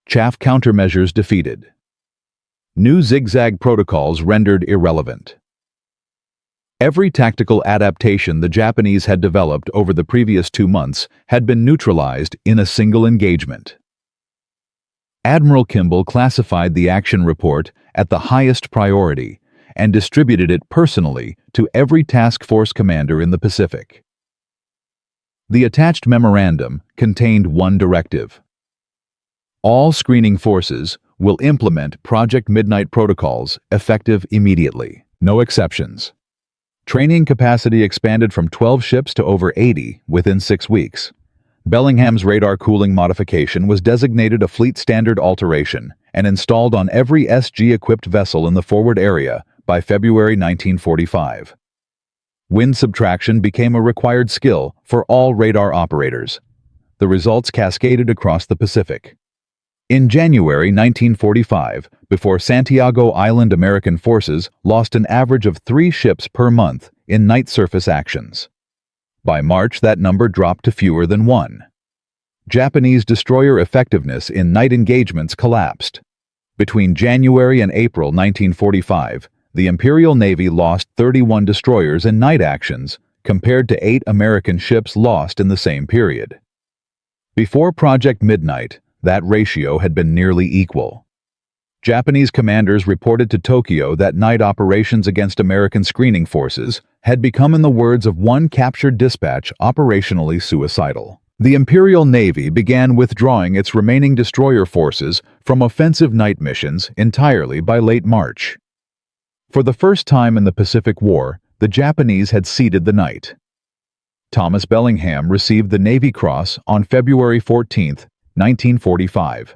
Chaff countermeasures defeated. New zigzag protocols rendered irrelevant. Every tactical adaptation the Japanese had developed over the previous 2 months had been neutralized in a single engagement. Admiral Kimball classified the action report at the highest priority and distributed it personally to every task force commander in the Pacific. The attached memorandum contained one directive. All screening forces will implement Project Midnight protocols effective immediately. No exceptions. Training capacity expanded from 12 ships to over 80 within 6 weeks. Bellingham's radar cooling modification was designated a fleet standard alteration and installed on every SG-equipped vessel in the forward area by February 1945. Wind subtraction became a required skill for all radar operators. The results cascaded across the Pacific. In January 1945, before Santiago Island, American forces lost an average of 3 ships per month in night surface actions. By March, that number dropped to fewer than 1. Japanese destroyer effectiveness in night engagements collapsed. Between January and April 1945, the Imperial Navy lost 31 destroyers in night actions, compared to 8 American ships lost in the same period. Before Project Midnight, that ratio had been nearly equal. Japanese commanders reported to Tokyo that night operations against American screening forces had become, in the words of one captured dispatch, operationally suicidal. The Imperial Navy began withdrawing its remaining destroyer forces from offensive night missions entirely by late March. For the first time in the Pacific War, the Japanese had ceded the night. Thomas Bellingham received the Navy Cross on February 14, 1945.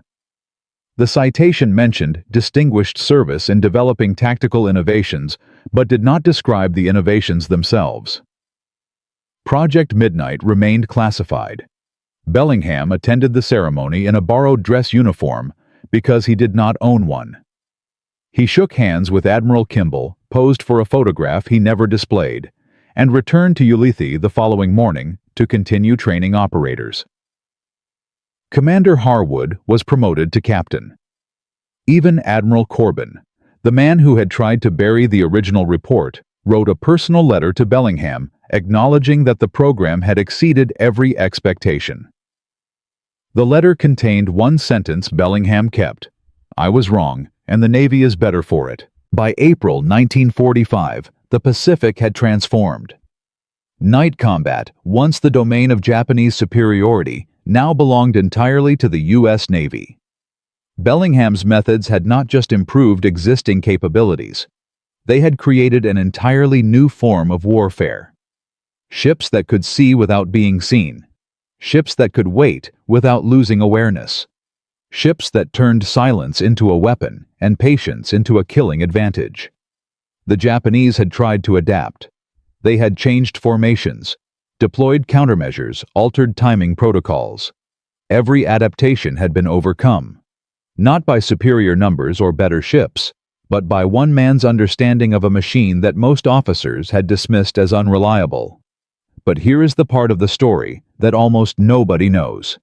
The citation mentioned distinguished service in developing tactical innovations, but did not describe the innovations themselves. Project Midnight remained classified. Bellingham attended the ceremony in a borrowed dress uniform because he did not own one. He shook hands with Admiral Kimball, posed for a photograph he never displayed, and returned to Ulithi the following morning to continue training operators. Commander Harwood was promoted to captain. Even Admiral Corbin, the man who had tried to bury the original report, wrote a personal letter to Bellingham acknowledging that the program had exceeded every expectation. The letter contained one sentence Bellingham kept: "I was wrong, and the Navy is better for it." By April 1945, the Pacific had transformed. Night combat, once the domain of Japanese superiority, now belonged entirely to the U.S. Navy. Bellingham's methods had not just improved existing capabilities. They had created an entirely new form of warfare. Ships that could see without being seen. Ships that could wait without losing awareness. Ships that turned silence into a weapon and patience into a killing advantage. The Japanese had tried to adapt. They had changed formations, deployed countermeasures, altered timing protocols. Every adaptation had been overcome, not by superior numbers or better ships, but by one man's understanding of a machine that most officers had dismissed as unreliable. But here is the part of the story that almost nobody knows.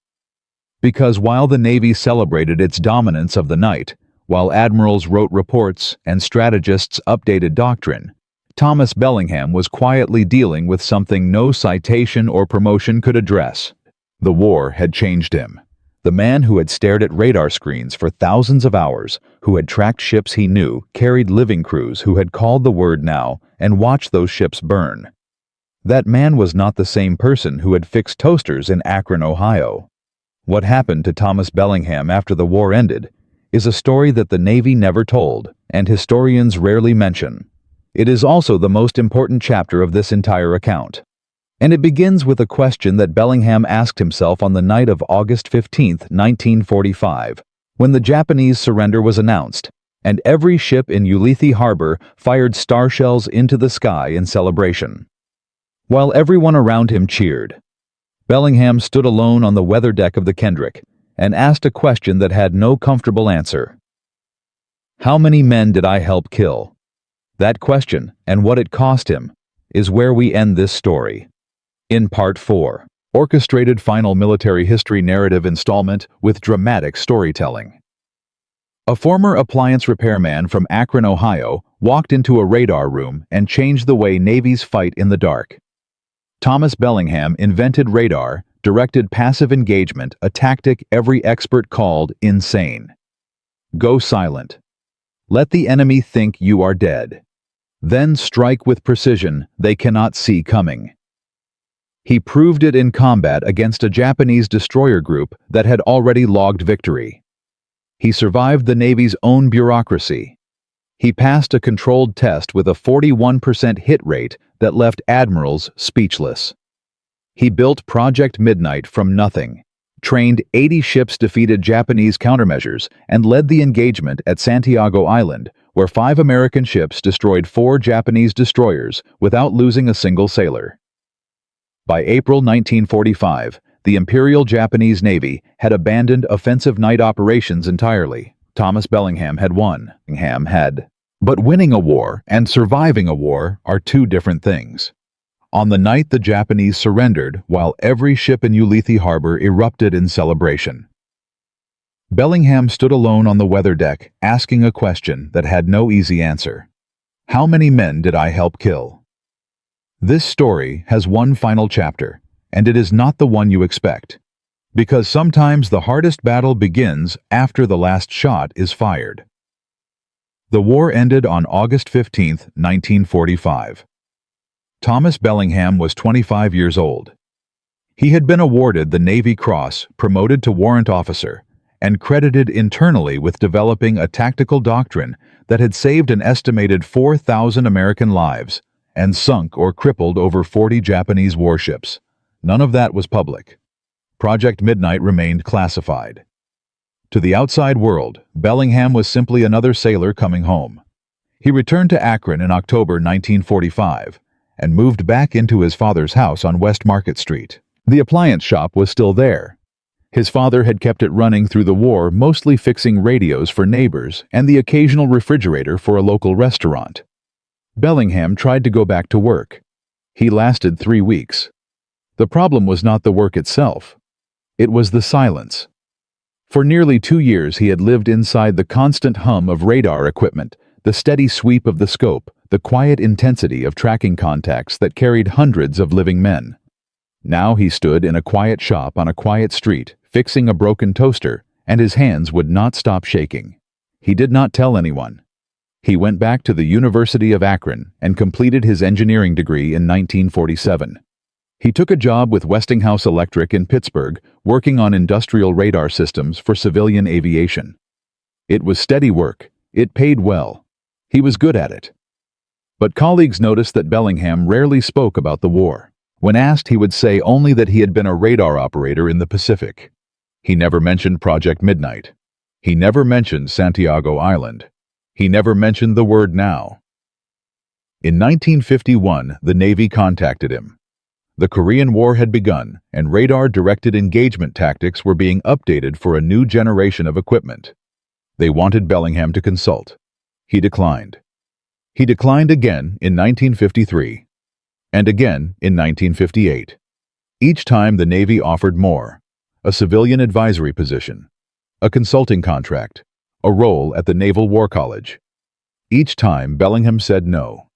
Because while the Navy celebrated its dominance of the night, while admirals wrote reports and strategists updated doctrine, Thomas Bellingham was quietly dealing with something no citation or promotion could address. The war had changed him. The man who had stared at radar screens for thousands of hours, who had tracked ships he knew, carried living crews who had called the word now and watched those ships burn. That man was not the same person who had fixed toasters in Akron, Ohio. What happened to Thomas Bellingham after the war ended is a story that the Navy never told and historians rarely mention. It is also the most important chapter of this entire account. And it begins with a question that Bellingham asked himself on the night of August 15, 1945, when the Japanese surrender was announced, and every ship in Ulithi Harbor fired star shells into the sky in celebration. While everyone around him cheered, Bellingham stood alone on the weather deck of the Kendrick and asked a question that had no comfortable answer. How many men did I help kill? That question, and what it cost him, is where we end this story. In Part 4, orchestrated final military history narrative installment with dramatic storytelling. A former appliance repairman from Akron, Ohio, walked into a radar room and changed the way navies fight in the dark. Thomas Bellingham invented radar, directed passive engagement, a tactic every expert called insane. Go silent. Let the enemy think you are dead. Then strike with precision they cannot see coming. He proved it in combat against a Japanese destroyer group that had already logged victory. He survived the Navy's own bureaucracy. He passed a controlled test with a 41% hit rate that left admirals speechless. He built Project Midnight from nothing, trained 80 ships, defeated Japanese countermeasures, and led the engagement at Santiago Island, where 5 American ships destroyed 4 Japanese destroyers without losing a single sailor. By April 1945, the Imperial Japanese Navy had abandoned offensive night operations entirely. Thomas Bellingham had won. But winning a war and surviving a war are two different things. On the night the Japanese surrendered, while every ship in Ulithi Harbor erupted in celebration, Bellingham stood alone on the weather deck, asking a question that had no easy answer. How many men did I help kill? This story has one final chapter, and it is not the one you expect. Because sometimes the hardest battle begins after the last shot is fired. The war ended on August 15, 1945. Thomas Bellingham was 25 years old. He had been awarded the Navy Cross, promoted to warrant officer, and credited internally with developing a tactical doctrine that had saved an estimated 4,000 American lives and sunk or crippled over 40 Japanese warships. None of that was public. Project Midnight remained classified. To the outside world, Bellingham was simply another sailor coming home. He returned to Akron in October 1945 and moved back into his father's house on West Market Street. The appliance shop was still there. His father had kept it running through the war, mostly fixing radios for neighbors and the occasional refrigerator for a local restaurant. Bellingham tried to go back to work. He lasted 3 weeks. The problem was not the work itself. It was the silence. For nearly 2 years he had lived inside the constant hum of radar equipment, the steady sweep of the scope, the quiet intensity of tracking contacts that carried hundreds of living men. Now he stood in a quiet shop on a quiet street, fixing a broken toaster, and his hands would not stop shaking. He did not tell anyone. He went back to the University of Akron and completed his engineering degree in 1947. He took a job with Westinghouse Electric in Pittsburgh, working on industrial radar systems for civilian aviation. It was steady work. It paid well. He was good at it. But colleagues noticed that Bellingham rarely spoke about the war. When asked, he would say only that he had been a radar operator in the Pacific. He never mentioned Project Midnight. He never mentioned Santiago Island. He never mentioned the word now. In 1951, the Navy contacted him. The Korean War had begun, and radar-directed engagement tactics were being updated for a new generation of equipment. They wanted Bellingham to consult. He declined. He declined again in 1953, and again in 1958. Each time the Navy offered more: a civilian advisory position, a consulting contract, a role at the Naval War College. Each time Bellingham said no.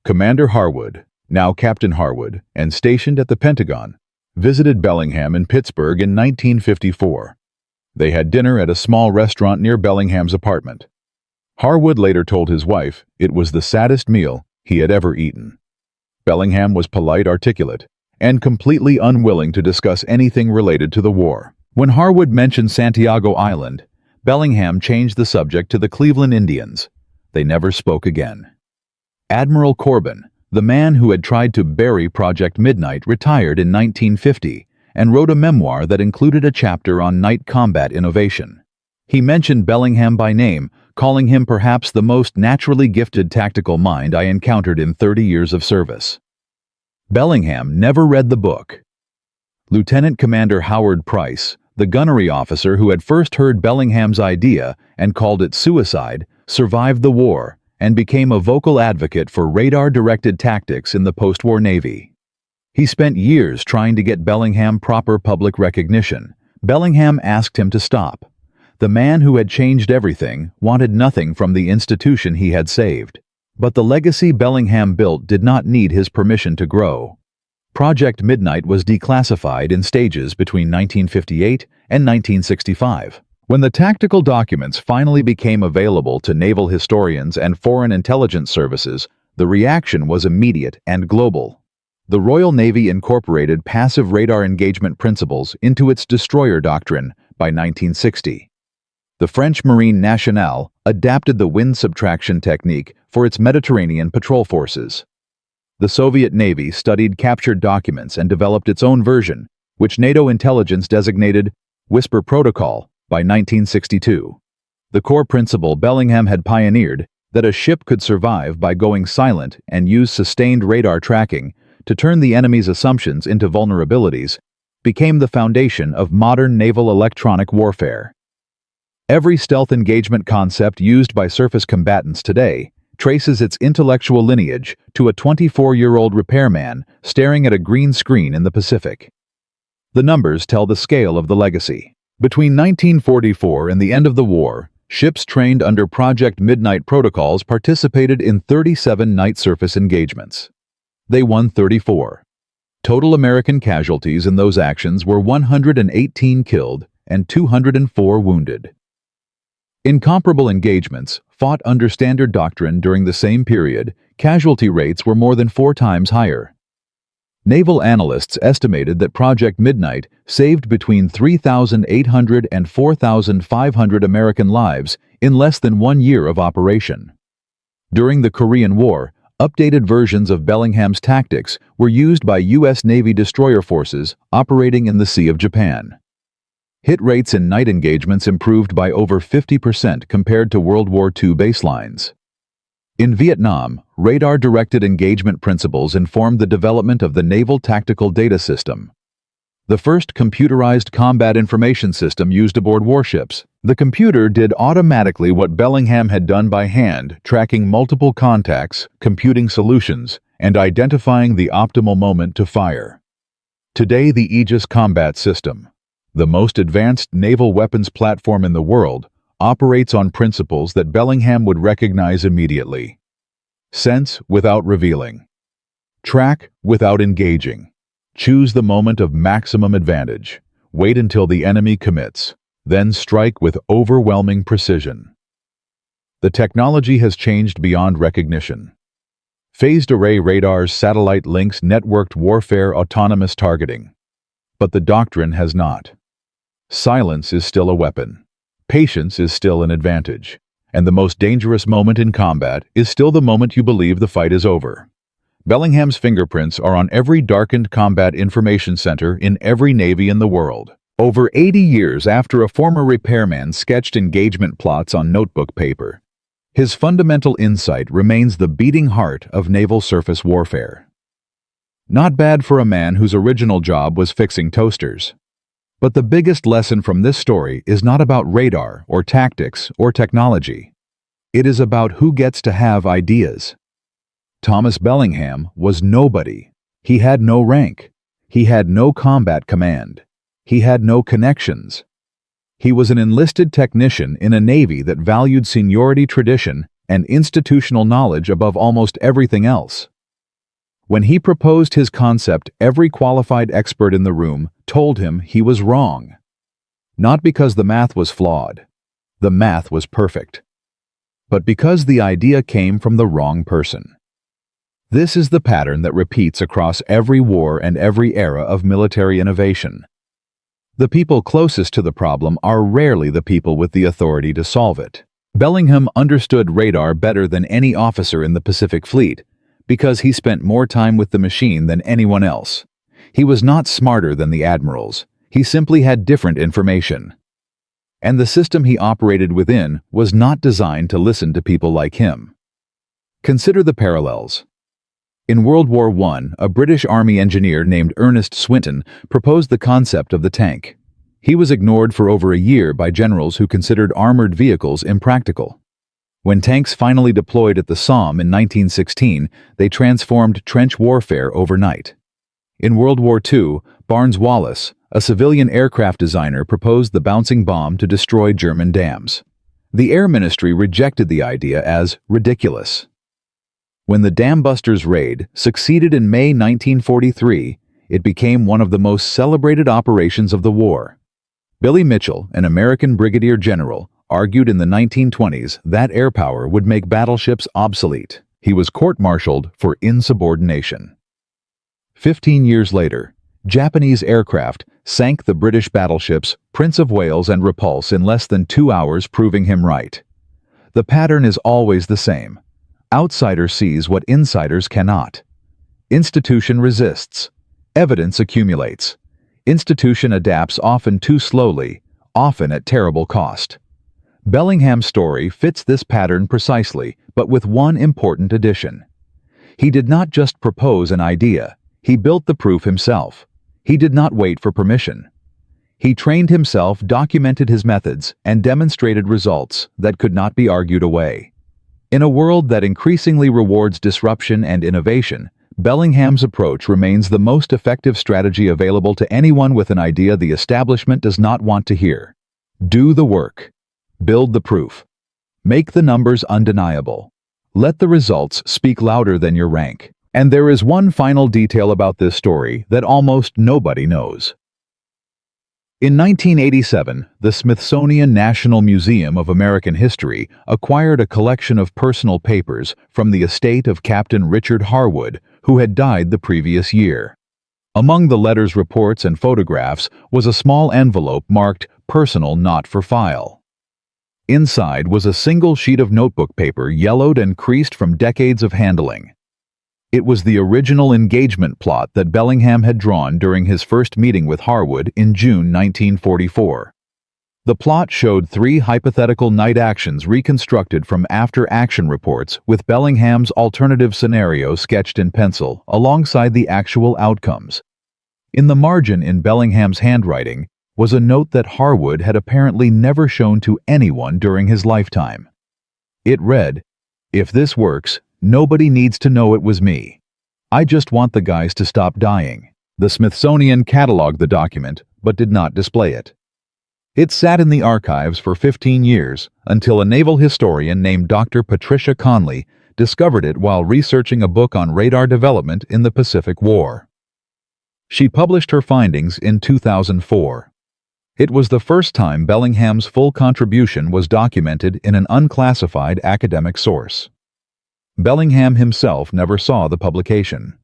Commander Harwood, now Captain Harwood, and stationed at the Pentagon, visited Bellingham in Pittsburgh in 1954. They had dinner at a small restaurant near Bellingham's apartment. Harwood later told his wife it was the saddest meal he had ever eaten. Bellingham was polite, articulate, and completely unwilling to discuss anything related to the war. When Harwood mentioned Santiago Island, Bellingham changed the subject to the Cleveland Indians. They never spoke again. Admiral Corbin, the man who had tried to bury Project Midnight, retired in 1950 and wrote a memoir that included a chapter on night combat innovation. He mentioned Bellingham by name, calling him perhaps the most naturally gifted tactical mind I encountered in 30 years of service. Bellingham never read the book. Lieutenant Commander Howard Price, the gunnery officer who had first heard Bellingham's idea and called it suicide, survived the war and became a vocal advocate for radar-directed tactics in the post-war Navy. He spent years trying to get Bellingham proper public recognition. Bellingham asked him to stop. The man who had changed everything wanted nothing from the institution he had saved. But the legacy Bellingham built did not need his permission to grow. Project Midnight was declassified in stages between 1958 and 1965. When the tactical documents finally became available to naval historians and foreign intelligence services, the reaction was immediate and global. The Royal Navy incorporated passive radar engagement principles into its destroyer doctrine by 1960. The French Marine Nationale adapted the wind subtraction technique for its Mediterranean patrol forces. The Soviet Navy studied captured documents and developed its own version, which NATO intelligence designated Whisper Protocol by 1962. The core principle Bellingham had pioneered, that a ship could survive by going silent and use sustained radar tracking to turn the enemy's assumptions into vulnerabilities, became the foundation of modern naval electronic warfare. Every stealth engagement concept used by surface combatants today traces its intellectual lineage to a 24-year-old repairman staring at a green screen in the Pacific. The numbers tell the scale of the legacy. Between 1944 and the end of the war, ships trained under Project Midnight protocols participated in 37 night surface engagements. They won 34. Total American casualties in those actions were 118 killed and 204 wounded. In comparable engagements, fought under Standard Doctrine during the same period, casualty rates were more than 4 times higher. Naval analysts estimated that Project Midnight saved between 3,800 and 4,500 American lives in less than 1 year of operation. During the Korean War, updated versions of Bellingham's tactics were used by U.S. Navy destroyer forces operating in the Sea of Japan. Hit rates in night engagements improved by over 50% compared to World War II baselines. In Vietnam, radar-directed engagement principles informed the development of the Naval Tactical Data System, the first computerized combat information system used aboard warships. The computer did automatically what Bellingham had done by hand, tracking multiple contacts, computing solutions, and identifying the optimal moment to fire. Today, the Aegis Combat System, the most advanced naval weapons platform in the world, operates on principles that Bellingham would recognize immediately. Sense without revealing. Track without engaging. Choose the moment of maximum advantage. Wait until the enemy commits. Then strike with overwhelming precision. The technology has changed beyond recognition. Phased array radars, satellite links, networked warfare, autonomous targeting. But the doctrine has not. Silence is still a weapon. Patience is still an advantage. And the most dangerous moment in combat is still the moment you believe the fight is over. Bellingham's fingerprints are on every darkened combat information center in every navy in the world. Over 80 years after a former repairman sketched engagement plots on notebook paper, his fundamental insight remains the beating heart of naval surface warfare. Not bad for a man whose original job was fixing toasters. But the biggest lesson from this story is not about radar or tactics or technology. It is about who gets to have ideas. Thomas Bellingham was nobody. He had no rank. He had no combat command. He had no connections. He was an enlisted technician in a navy that valued seniority, tradition, and institutional knowledge above almost everything else. When he proposed his concept, every qualified expert in the room told him he was wrong. Not because the math was flawed. The math was perfect. But because the idea came from the wrong person. This is the pattern that repeats across every war and every era of military innovation. The people closest to the problem are rarely the people with the authority to solve it. Bellingham understood radar better than any officer in the Pacific Fleet, because he spent more time with the machine than anyone else. He was not smarter than the admirals. He simply had different information. And the system he operated within was not designed to listen to people like him. Consider the parallels. In World War I, a British Army engineer named Ernest Swinton proposed the concept of the tank. He was ignored for over a year by generals who considered armored vehicles impractical. When tanks finally deployed at the Somme in 1916, they transformed trench warfare overnight. In World War II, Barnes Wallis, a civilian aircraft designer, proposed the bouncing bomb to destroy German dams. The Air Ministry rejected the idea as ridiculous. When the Dam Busters raid succeeded in May 1943, it became one of the most celebrated operations of the war. Billy Mitchell, an American brigadier general, argued in the 1920s that air power would make battleships obsolete. He was court-martialed for insubordination. 15 years later, Japanese aircraft sank the British battleships Prince of Wales and Repulse in less than 2 hours, proving him right. The pattern is always the same. Outsider sees what insiders cannot. Institution resists. Evidence accumulates. Institution adapts, often too slowly, often at terrible cost. Bellingham's story fits this pattern precisely, but with one important addition. He did not just propose an idea, he built the proof himself. He did not wait for permission. He trained himself, documented his methods, and demonstrated results that could not be argued away. In a world that increasingly rewards disruption and innovation, Bellingham's approach remains the most effective strategy available to anyone with an idea the establishment does not want to hear. Do the work. Build the proof. Make the numbers undeniable. Let the results speak louder than your rank. And there is one final detail about this story that almost nobody knows. In 1987, the Smithsonian National Museum of American History acquired a collection of personal papers from the estate of Captain Richard Harwood, who had died the previous year. Among the letters, reports, and photographs was a small envelope marked "Personal, not for file." Inside was a single sheet of notebook paper, yellowed and creased from decades of handling. It was the original engagement plot that Bellingham had drawn during his first meeting with Harwood in June 1944. The plot showed 3 hypothetical night actions reconstructed from after-action reports, with Bellingham's alternative scenario sketched in pencil alongside the actual outcomes. In the margin, in Bellingham's handwriting, was a note that Harwood had apparently never shown to anyone during his lifetime. It read, "If this works, nobody needs to know it was me. I just want the guys to stop dying." The Smithsonian cataloged the document, but did not display it. It sat in the archives for 15 years, until a naval historian named Dr. Patricia Conley discovered it while researching a book on radar development in the Pacific War. She published her findings in 2004. It was the first time Bellingham's full contribution was documented in an unclassified academic source. Bellingham himself never saw the publication.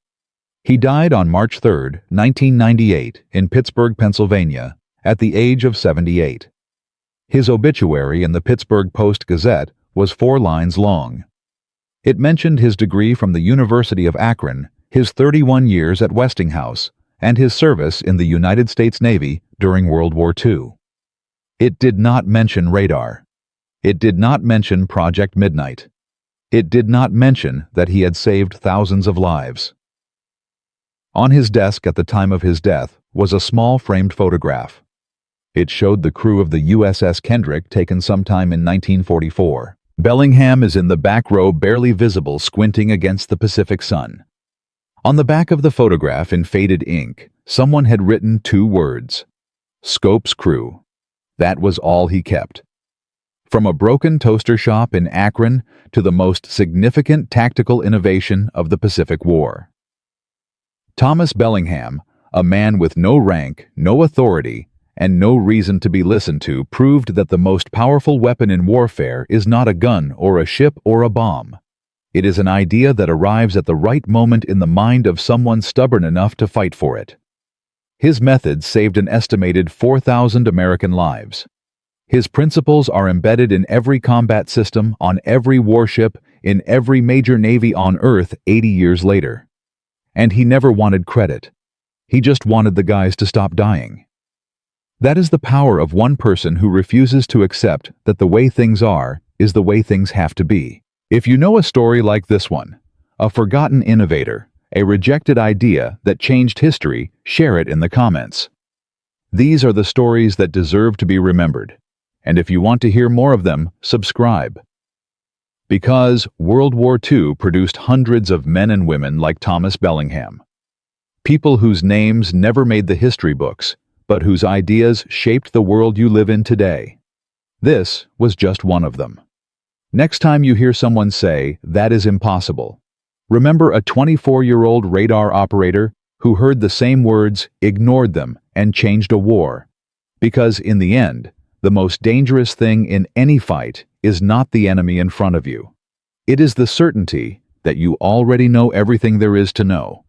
He died on March 3, 1998, in Pittsburgh, Pennsylvania, at the age of 78. His obituary in the Pittsburgh Post-Gazette was 4 lines long. It mentioned his degree from the University of Akron, his 31 years at Westinghouse, and his service in the United States Navy during World War II. It did not mention radar. It did not mention Project Midnight. It did not mention that he had saved thousands of lives. On his desk at the time of his death was a small framed photograph. It showed the crew of the USS Kendrick, taken sometime in 1944. Bellingham is in the back row, barely visible, squinting against the Pacific sun. On the back of the photograph, in faded ink, someone had written 2 words: "Scopes Crew." That was all he kept. From a broken toaster shop in Akron to the most significant tactical innovation of the Pacific War. Thomas Bellingham, a man with no rank, no authority, and no reason to be listened to, proved that the most powerful weapon in warfare is not a gun or a ship or a bomb. It is an idea that arrives at the right moment in the mind of someone stubborn enough to fight for it. His methods saved an estimated 4,000 American lives. His principles are embedded in every combat system, on every warship, in every major navy on Earth 80 years later. And he never wanted credit. He just wanted the guys to stop dying. That is the power of one person who refuses to accept that the way things are is the way things have to be. If you know a story like this one, a forgotten innovator, a rejected idea that changed history, share it in the comments. These are the stories that deserve to be remembered. And if you want to hear more of them, subscribe. Because World War II produced hundreds of men and women like Thomas Bellingham. People whose names never made the history books, but whose ideas shaped the world you live in today. This was just one of them. Next time you hear someone say, "That is impossible," Remember a 24-year-old radar operator who heard the same words, ignored them, and changed a war? Because in the end, the most dangerous thing in any fight is not the enemy in front of you. It is the certainty that you already know everything there is to know.